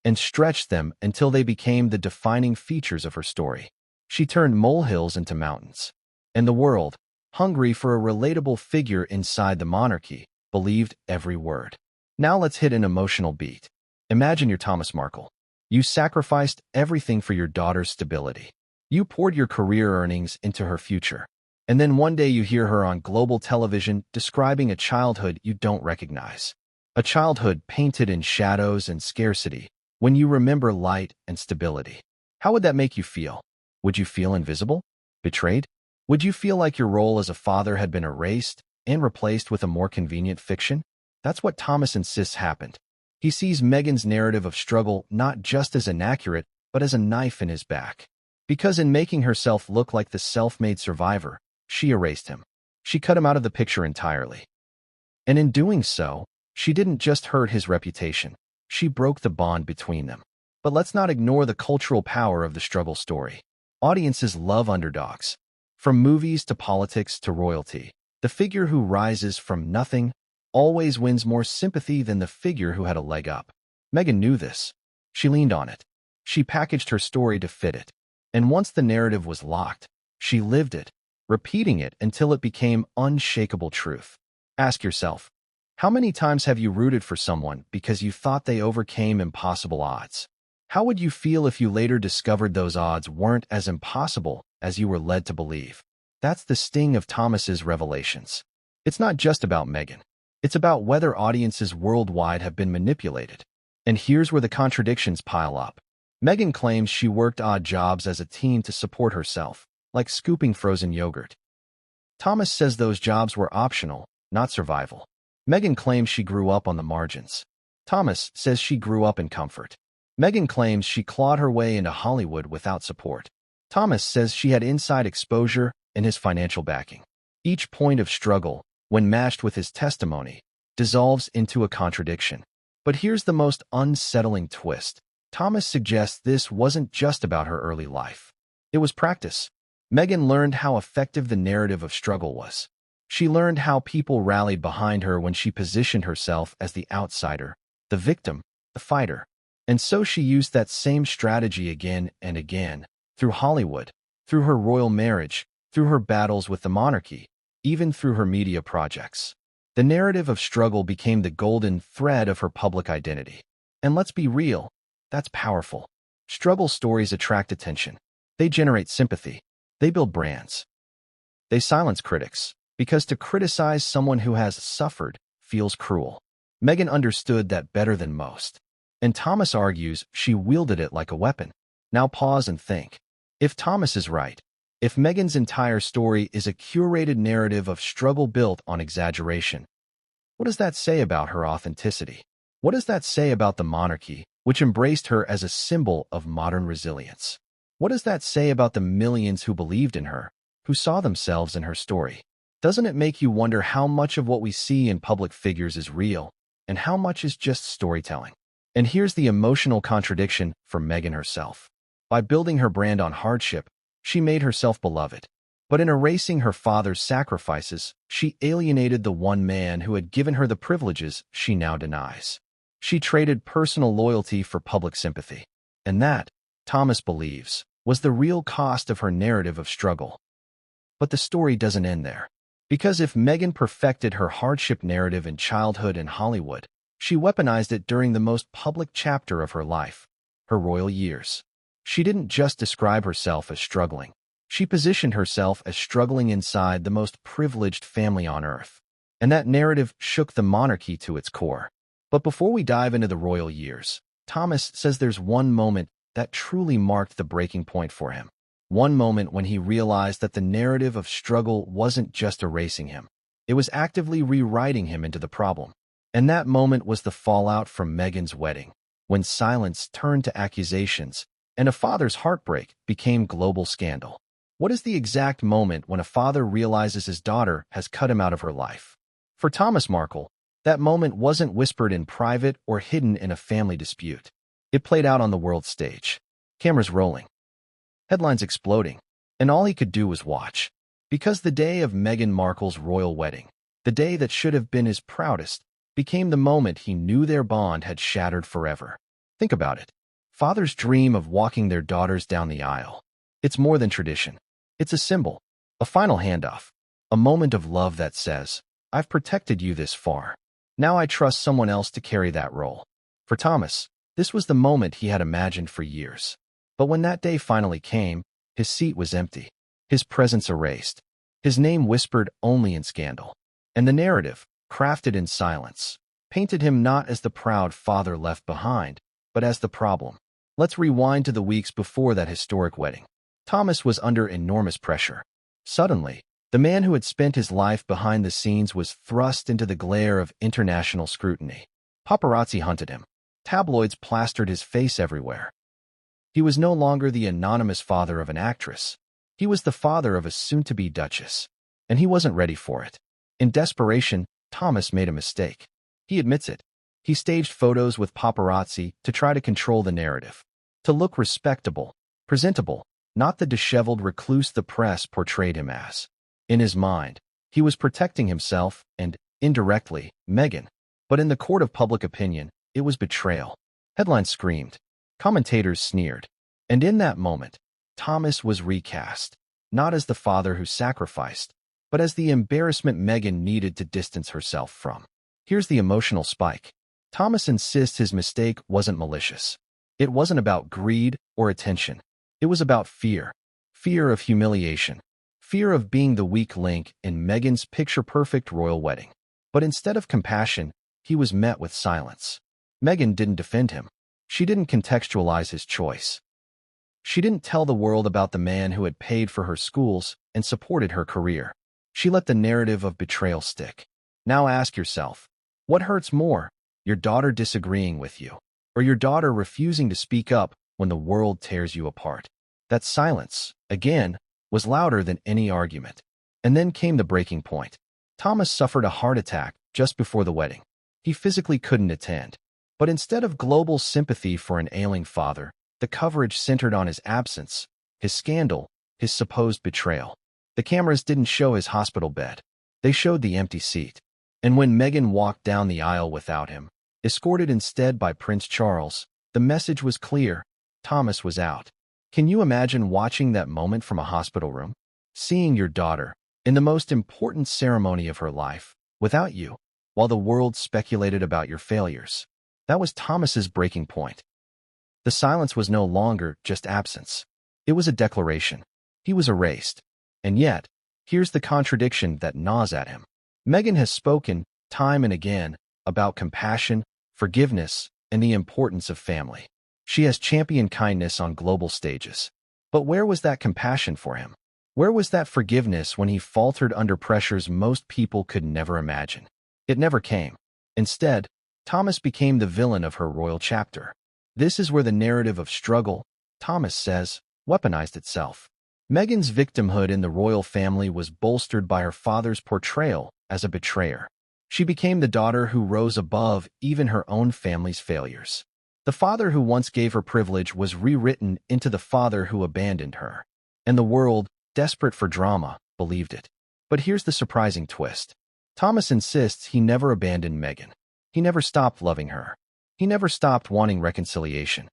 and stretched them until they became the defining features of her story. She turned molehills into mountains. And the world, hungry for a relatable figure inside the monarchy, believed every word. Now let's hit an emotional beat. Imagine you're Thomas Markle. You sacrificed everything for your daughter's stability. You poured your career earnings into her future. And then one day you hear her on global television describing a childhood you don't recognize. A childhood painted in shadows and scarcity, when you remember light and stability. How would that make you feel? Would you feel invisible? Betrayed? Would you feel like your role as a father had been erased and replaced with a more convenient fiction? That's what Thomas insists happened. He sees Meghan's narrative of struggle not just as inaccurate, but as a knife in his back. Because in making herself look like the self-made survivor, she erased him. She cut him out of the picture entirely. And in doing so, she didn't just hurt his reputation. She broke the bond between them. But let's not ignore the cultural power of the struggle story. Audiences love underdogs. From movies to politics to royalty, the figure who rises from nothing always wins more sympathy than the figure who had a leg up. Meghan knew this. She leaned on it. She packaged her story to fit it. And once the narrative was locked, she lived it, repeating it until it became unshakable truth. Ask yourself, how many times have you rooted for someone because you thought they overcame impossible odds? How would you feel if you later discovered those odds weren't as impossible as you were led to believe? That's the sting of Thomas's revelations. It's not just about Meghan. It's about whether audiences worldwide have been manipulated. And here's where the contradictions pile up. Meghan claims she worked odd jobs as a teen to support herself, like scooping frozen yogurt. Thomas says those jobs were optional, not survival. Meghan claims she grew up on the margins. Thomas says she grew up in comfort. Meghan claims she clawed her way into Hollywood without support. Thomas says she had inside exposure and his financial backing. Each point of struggle, when matched with his testimony, dissolves into a contradiction. But here's the most unsettling twist. Thomas suggests this wasn't just about her early life. It was practice. Meghan learned how effective the narrative of struggle was. She learned how people rallied behind her when she positioned herself as the outsider, the victim, the fighter. And so she used that same strategy again and again, through Hollywood, through her royal marriage, through her battles with the monarchy, even through her media projects. The narrative of struggle became the golden thread of her public identity. And let's be real, that's powerful. Struggle stories attract attention. They generate sympathy. They build brands. They silence critics, because to criticize someone who has suffered feels cruel. Meghan understood that better than most. And Thomas argues she wielded it like a weapon. Now pause and think. If Thomas is right, if Meghan's entire story is a curated narrative of struggle built on exaggeration, what does that say about her authenticity? What does that say about the monarchy, which embraced her as a symbol of modern resilience? What does that say about the millions who believed in her, who saw themselves in her story? Doesn't it make you wonder how much of what we see in public figures is real, and how much is just storytelling? And here's the emotional contradiction for Meghan herself. By building her brand on hardship, she made herself beloved. But in erasing her father's sacrifices, she alienated the one man who had given her the privileges she now denies. She traded personal loyalty for public sympathy. And that, Thomas believes, was the real cost of her narrative of struggle. But the story doesn't end there. Because if Meghan perfected her hardship narrative in childhood and Hollywood, she weaponized it during the most public chapter of her life, her royal years. She didn't just describe herself as struggling. She positioned herself as struggling inside the most privileged family on earth. And that narrative shook the monarchy to its core. But before we dive into the royal years, Thomas says there's one moment that truly marked the breaking point for him. One moment when he realized that the narrative of struggle wasn't just erasing him. It was actively rewriting him into the problem. And that moment was the fallout from Meghan's wedding, when silence turned to accusations, and a father's heartbreak became global scandal. What is the exact moment when a father realizes his daughter has cut him out of her life? For Thomas Markle, that moment wasn't whispered in private or hidden in a family dispute. It played out on the world stage. Cameras rolling, headlines exploding, and all he could do was watch. Because the day of Meghan Markle's royal wedding, the day that should have been his proudest, became the moment he knew their bond had shattered forever. Think about it. Fathers dream of walking their daughters down the aisle. It's more than tradition. It's a symbol, a final handoff, a moment of love that says, "I've protected you this far. Now I trust someone else to carry that role." For Thomas, this was the moment he had imagined for years. But when that day finally came, his seat was empty, his presence erased, his name whispered only in scandal. And the narrative, crafted in silence, painted him not as the proud father left behind, but as the problem. Let's rewind to the weeks before that historic wedding. Thomas was under enormous pressure. Suddenly, the man who had spent his life behind the scenes was thrust into the glare of international scrutiny. Paparazzi hunted him. Tabloids plastered his face everywhere. He was no longer the anonymous father of an actress. He was the father of a soon-to-be duchess. And he wasn't ready for it. In desperation, Thomas made a mistake. He admits it. He staged photos with paparazzi to try to control the narrative. To look respectable, presentable, not the disheveled recluse the press portrayed him as. In his mind, he was protecting himself and, indirectly, Meghan. But in the court of public opinion, it was betrayal. Headlines screamed. Commentators sneered. And in that moment, Thomas was recast, not as the father who sacrificed, but as the embarrassment Meghan needed to distance herself from. Here's the emotional spike. Thomas insists his mistake wasn't malicious. It wasn't about greed or attention. It was about fear. Fear of humiliation. Fear of being the weak link in Meghan's picture-perfect royal wedding. But instead of compassion, he was met with silence. Meghan didn't defend him. She didn't contextualize his choice. She didn't tell the world about the man who had paid for her schools and supported her career. She let the narrative of betrayal stick. Now ask yourself, what hurts more, your daughter disagreeing with you, or your daughter refusing to speak up when the world tears you apart? That silence, again, was louder than any argument. And then came the breaking point. Thomas suffered a heart attack just before the wedding. He physically couldn't attend. But instead of global sympathy for an ailing father, the coverage centered on his absence, his scandal, his supposed betrayal. The cameras didn't show his hospital bed. They showed the empty seat. And when Meghan walked down the aisle without him, escorted instead by Prince Charles, the message was clear. Thomas was out. Can you imagine watching that moment from a hospital room? Seeing your daughter, in the most important ceremony of her life, without you, while the world speculated about your failures. That was Thomas's breaking point. The silence was no longer just absence. It was a declaration. He was erased. And yet, here's the contradiction that gnaws at him. Meghan has spoken, time and again, about compassion, forgiveness, and the importance of family. She has championed kindness on global stages. But where was that compassion for him? Where was that forgiveness when he faltered under pressures most people could never imagine? It never came. Instead, Thomas became the villain of her royal chapter. This is where the narrative of struggle, Thomas says, weaponized itself. Meghan's victimhood in the royal family was bolstered by her father's portrayal as a betrayer. She became the daughter who rose above even her own family's failures. The father who once gave her privilege was rewritten into the father who abandoned her. And the world, desperate for drama, believed it. But here's the surprising twist. Thomas insists he never abandoned Meghan. He never stopped loving her. He never stopped wanting reconciliation.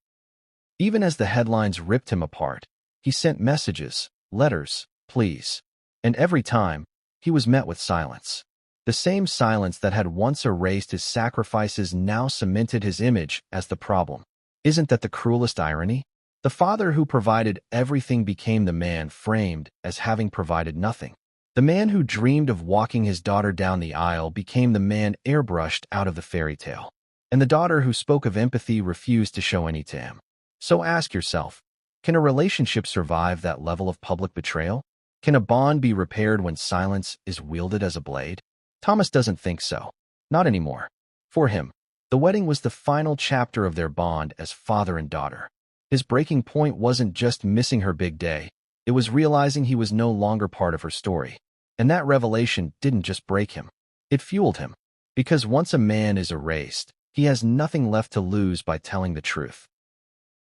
Even as the headlines ripped him apart, he sent messages, letters, pleas. And every time, he was met with silence. The same silence that had once erased his sacrifices now cemented his image as the problem. Isn't that the cruelest irony? The father who provided everything became the man framed as having provided nothing. The man who dreamed of walking his daughter down the aisle became the man airbrushed out of the fairy tale. And the daughter who spoke of empathy refused to show any to him. So ask yourself, Can a relationship survive that level of public betrayal? Can a bond be repaired when silence is wielded as a blade? Thomas doesn't think so. Not anymore. For him, the wedding was the final chapter of their bond as father and daughter. His breaking point wasn't just missing her big day. It was realizing he was no longer part of her story. And that revelation didn't just break him. It fueled him. Because once a man is erased, he has nothing left to lose by telling the truth.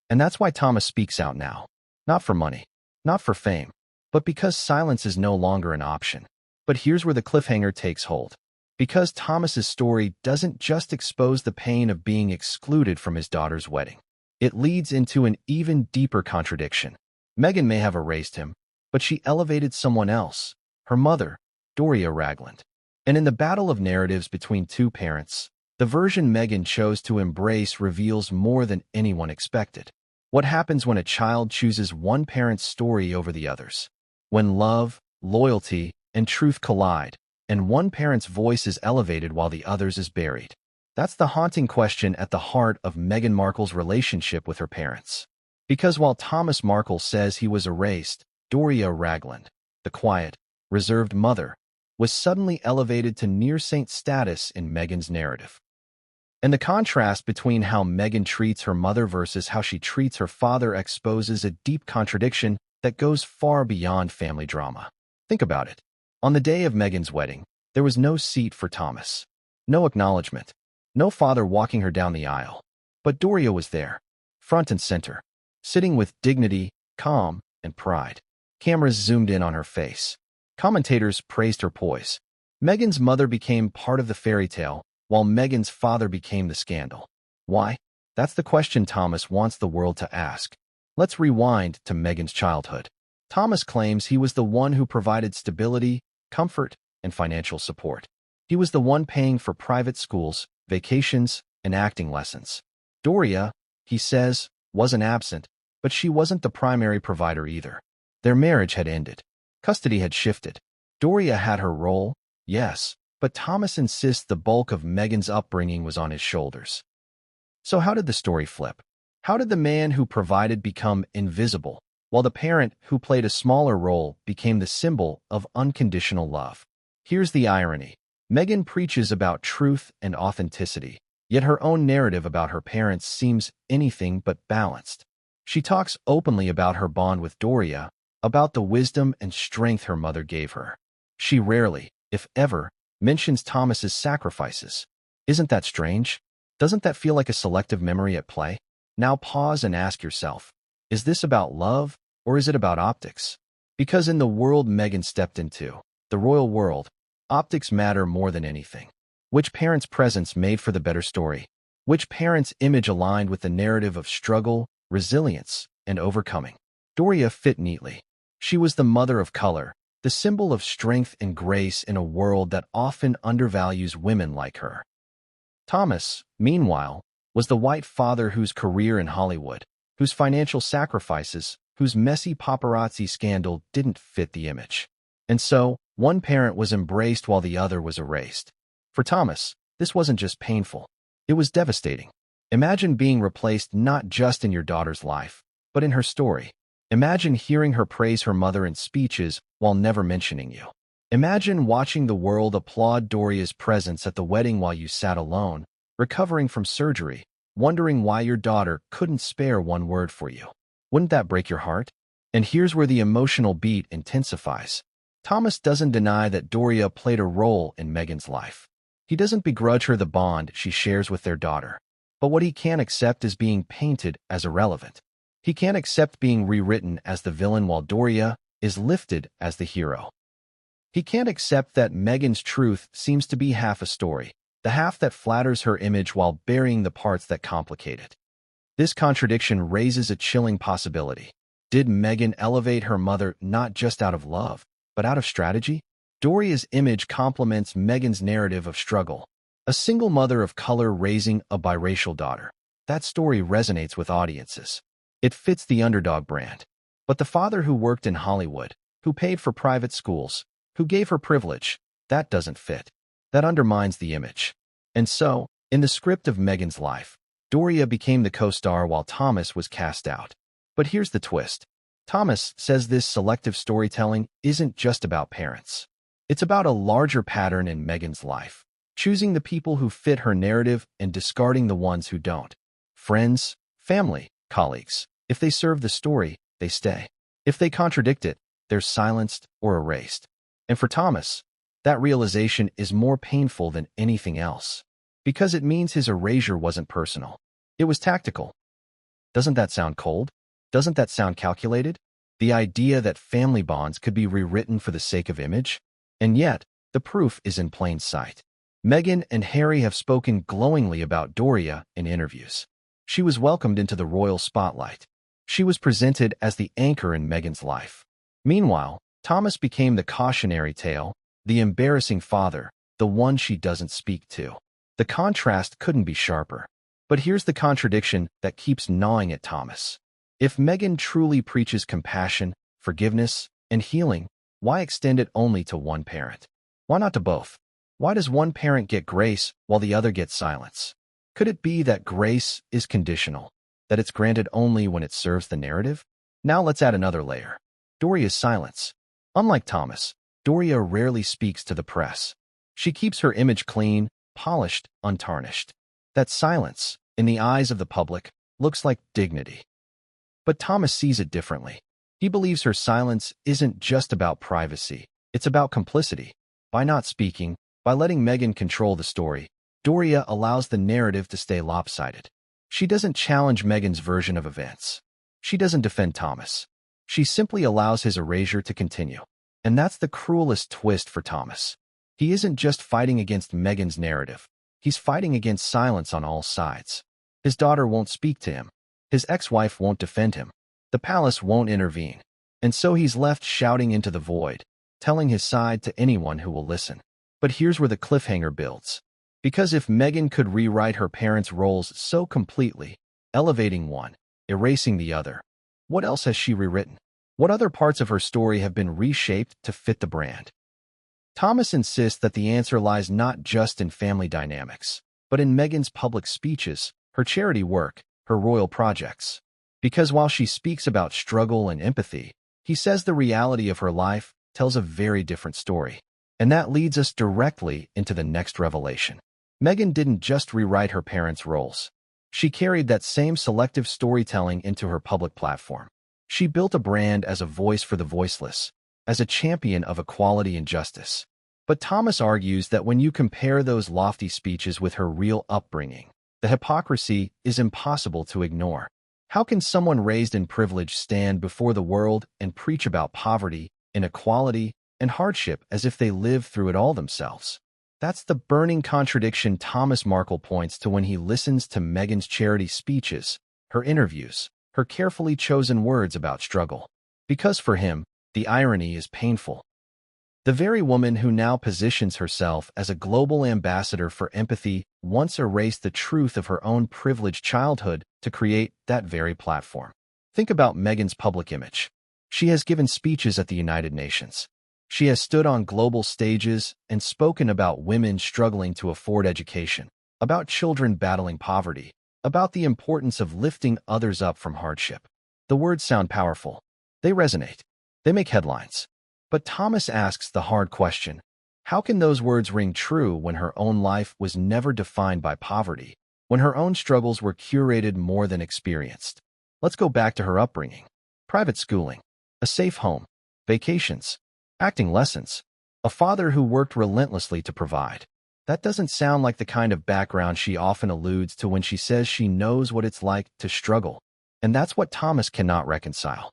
And that's why Thomas speaks out now. Not for money, not for fame, but because silence is no longer an option. But here's where the cliffhanger takes hold. Because Thomas's story doesn't just expose the pain of being excluded from his daughter's wedding. It leads into an even deeper contradiction. Meghan may have erased him, but she elevated someone else, her mother, Doria Ragland. And in the battle of narratives between two parents, the version Meghan chose to embrace reveals more than anyone expected. What happens when a child chooses one parent's story over the other's? When love, loyalty, and truth collide, and one parent's voice is elevated while the other's is buried. That's the haunting question at the heart of Meghan Markle's relationship with her parents. Because while Thomas Markle says he was erased, Doria Ragland, the quiet, reserved mother, was suddenly elevated to near-saint status in Meghan's narrative. And the contrast between how Meghan treats her mother versus how she treats her father exposes a deep contradiction that goes far beyond family drama. Think about it. On the day of Meghan's wedding, there was no seat for Thomas. No acknowledgement. No father walking her down the aisle. But Doria was there, front and center, sitting with dignity, calm, and pride. Cameras zoomed in on her face. Commentators praised her poise. Meghan's mother became part of the fairy tale, while Meghan's father became the scandal. Why? That's the question Thomas wants the world to ask. Let's rewind to Meghan's childhood. Thomas claims he was the one who provided stability, comfort, and financial support. He was the one paying for private schools, vacations, and acting lessons. Doria, he says, wasn't absent, but she wasn't the primary provider either. Their marriage had ended. Custody had shifted. Doria had her role, yes, but Thomas insists the bulk of Meghan's upbringing was on his shoulders. So how did the story flip? How did the man who provided become invisible, while the parent who played a smaller role became the symbol of unconditional love? Here's the irony. Meghan preaches about truth and authenticity, yet her own narrative about her parents seems anything but balanced. She talks openly about her bond with Doria, about the wisdom and strength her mother gave her. She rarely, if ever, mentions Thomas's sacrifices. Isn't that strange? Doesn't that feel like a selective memory at play? Now pause and ask yourself, is this about love, or is it about optics? Because in the world Meghan stepped into, the royal world, optics matter more than anything. Which parent's presence made for the better story? Which parent's image aligned with the narrative of struggle, resilience, and overcoming? Doria fit neatly. She was the mother of color, the symbol of strength and grace in a world that often undervalues women like her. Thomas, meanwhile, was the white father whose career in Hollywood, whose financial sacrifices, whose messy paparazzi scandal didn't fit the image. And so, one parent was embraced while the other was erased. For Thomas, this wasn't just painful. It was devastating. Imagine being replaced not just in your daughter's life, but in her story. Imagine hearing her praise her mother in speeches while never mentioning you. Imagine watching the world applaud Doria's presence at the wedding while you sat alone, recovering from surgery, wondering why your daughter couldn't spare one word for you. Wouldn't that break your heart? And here's where the emotional beat intensifies. Thomas doesn't deny that Doria played a role in Meghan's life. He doesn't begrudge her the bond she shares with their daughter. But what he can't accept is being painted as irrelevant. He can't accept being rewritten as the villain while Doria is lifted as the hero. He can't accept that Meghan's truth seems to be half a story, the half that flatters her image while burying the parts that complicate it. This contradiction raises a chilling possibility. Did Meghan elevate her mother not just out of love, but out of strategy? Doria's image complements Meghan's narrative of struggle. A single mother of color raising a biracial daughter. That story resonates with audiences. It fits the underdog brand. But the father who worked in Hollywood, who paid for private schools, who gave her privilege, that doesn't fit. That undermines the image. And so, in the script of Meghan's life, Doria became the co-star while Thomas was cast out. But here's the twist. Thomas says this selective storytelling isn't just about parents. It's about a larger pattern in Meghan's life, choosing the people who fit her narrative and discarding the ones who don't. Friends, family, colleagues. If they serve the story, they stay. If they contradict it, they're silenced or erased. And for Thomas, that realization is more painful than anything else, because it means his erasure wasn't personal. It was tactical. Doesn't that sound cold? Doesn't that sound calculated? The idea that family bonds could be rewritten for the sake of image? And yet, the proof is in plain sight. Meghan and Harry have spoken glowingly about Doria in interviews. She was welcomed into the royal spotlight. She was presented as the anchor in Meghan's life. Meanwhile, Thomas became the cautionary tale, the embarrassing father, the one she doesn't speak to. The contrast couldn't be sharper. But here's the contradiction that keeps gnawing at Thomas. If Meghan truly preaches compassion, forgiveness, and healing, why extend it only to one parent? Why not to both? Why does one parent get grace while the other gets silence? Could it be that grace is conditional, that it's granted only when it serves the narrative? Now let's add another layer. Doria's silence. Unlike Thomas, Doria rarely speaks to the press. She keeps her image clean, polished, untarnished. That silence, in the eyes of the public, looks like dignity. But Thomas sees it differently. He believes her silence isn't just about privacy, it's about complicity. By not speaking, by letting Meghan control the story, Doria allows the narrative to stay lopsided. She doesn't challenge Meghan's version of events. She doesn't defend Thomas. She simply allows his erasure to continue. And that's the cruelest twist for Thomas. He isn't just fighting against Meghan's narrative. He's fighting against silence on all sides. His daughter won't speak to him. His ex-wife won't defend him. The palace won't intervene. And so he's left shouting into the void, telling his side to anyone who will listen. But here's where the cliffhanger builds. Because if Meghan could rewrite her parents' roles so completely, elevating one, erasing the other, what else has she rewritten? What other parts of her story have been reshaped to fit the brand? Thomas insists that the answer lies not just in family dynamics, but in Meghan's public speeches, her charity work, her royal projects. Because while she speaks about struggle and empathy, he says the reality of her life tells a very different story. And that leads us directly into the next revelation. Meghan didn't just rewrite her parents' roles. She carried that same selective storytelling into her public platform. She built a brand as a voice for the voiceless, as a champion of equality and justice. But Thomas argues that when you compare those lofty speeches with her real upbringing, the hypocrisy is impossible to ignore. How can someone raised in privilege stand before the world and preach about poverty, inequality, and hardship as if they lived through it all themselves? That's the burning contradiction Thomas Markle points to when he listens to Meghan's charity speeches, her interviews, her carefully chosen words about struggle. Because for him, the irony is painful. The very woman who now positions herself as a global ambassador for empathy once erased the truth of her own privileged childhood to create that very platform. Think about Meghan's public image. She has given speeches at the United Nations. She has stood on global stages and spoken about women struggling to afford education, about children battling poverty, about the importance of lifting others up from hardship. The words sound powerful. They resonate. They make headlines. But Thomas asks the hard question, how can those words ring true when her own life was never defined by poverty, when her own struggles were curated more than experienced? Let's go back to her upbringing. Private schooling, a safe home, vacations, acting lessons, a father who worked relentlessly to provide. That doesn't sound like the kind of background she often alludes to when she says she knows what it's like to struggle. And that's what Thomas cannot reconcile.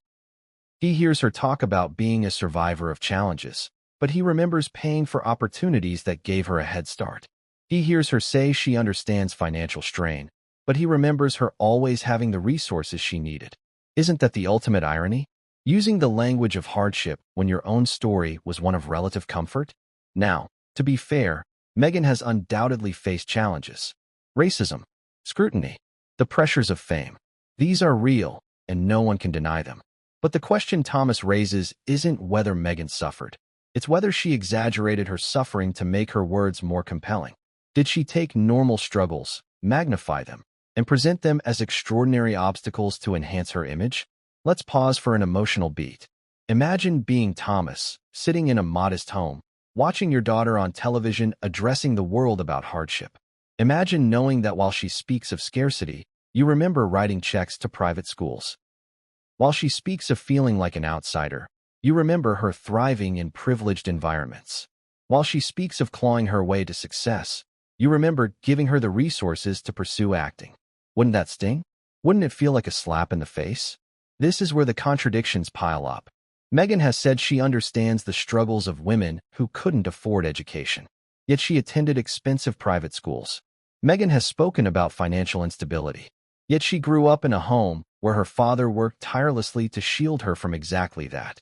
He hears her talk about being a survivor of challenges, but he remembers paying for opportunities that gave her a head start. He hears her say she understands financial strain, but he remembers her always having the resources she needed. Isn't that the ultimate irony? Using the language of hardship when your own story was one of relative comfort? Now, to be fair, Meghan has undoubtedly faced challenges. Racism, scrutiny, the pressures of fame. These are real, and no one can deny them. But the question Thomas raises isn't whether Meghan suffered. It's whether she exaggerated her suffering to make her words more compelling. Did she take normal struggles, magnify them, and present them as extraordinary obstacles to enhance her image? Let's pause for an emotional beat. Imagine being Thomas, sitting in a modest home, watching your daughter on television addressing the world about hardship. Imagine knowing that while she speaks of scarcity, you remember writing checks to private schools. While she speaks of feeling like an outsider, you remember her thriving in privileged environments. While she speaks of clawing her way to success, you remember giving her the resources to pursue acting. Wouldn't that sting? Wouldn't it feel like a slap in the face? This is where the contradictions pile up. Meghan has said she understands the struggles of women who couldn't afford education. Yet she attended expensive private schools. Meghan has spoken about financial instability. Yet she grew up in a home where her father worked tirelessly to shield her from exactly that.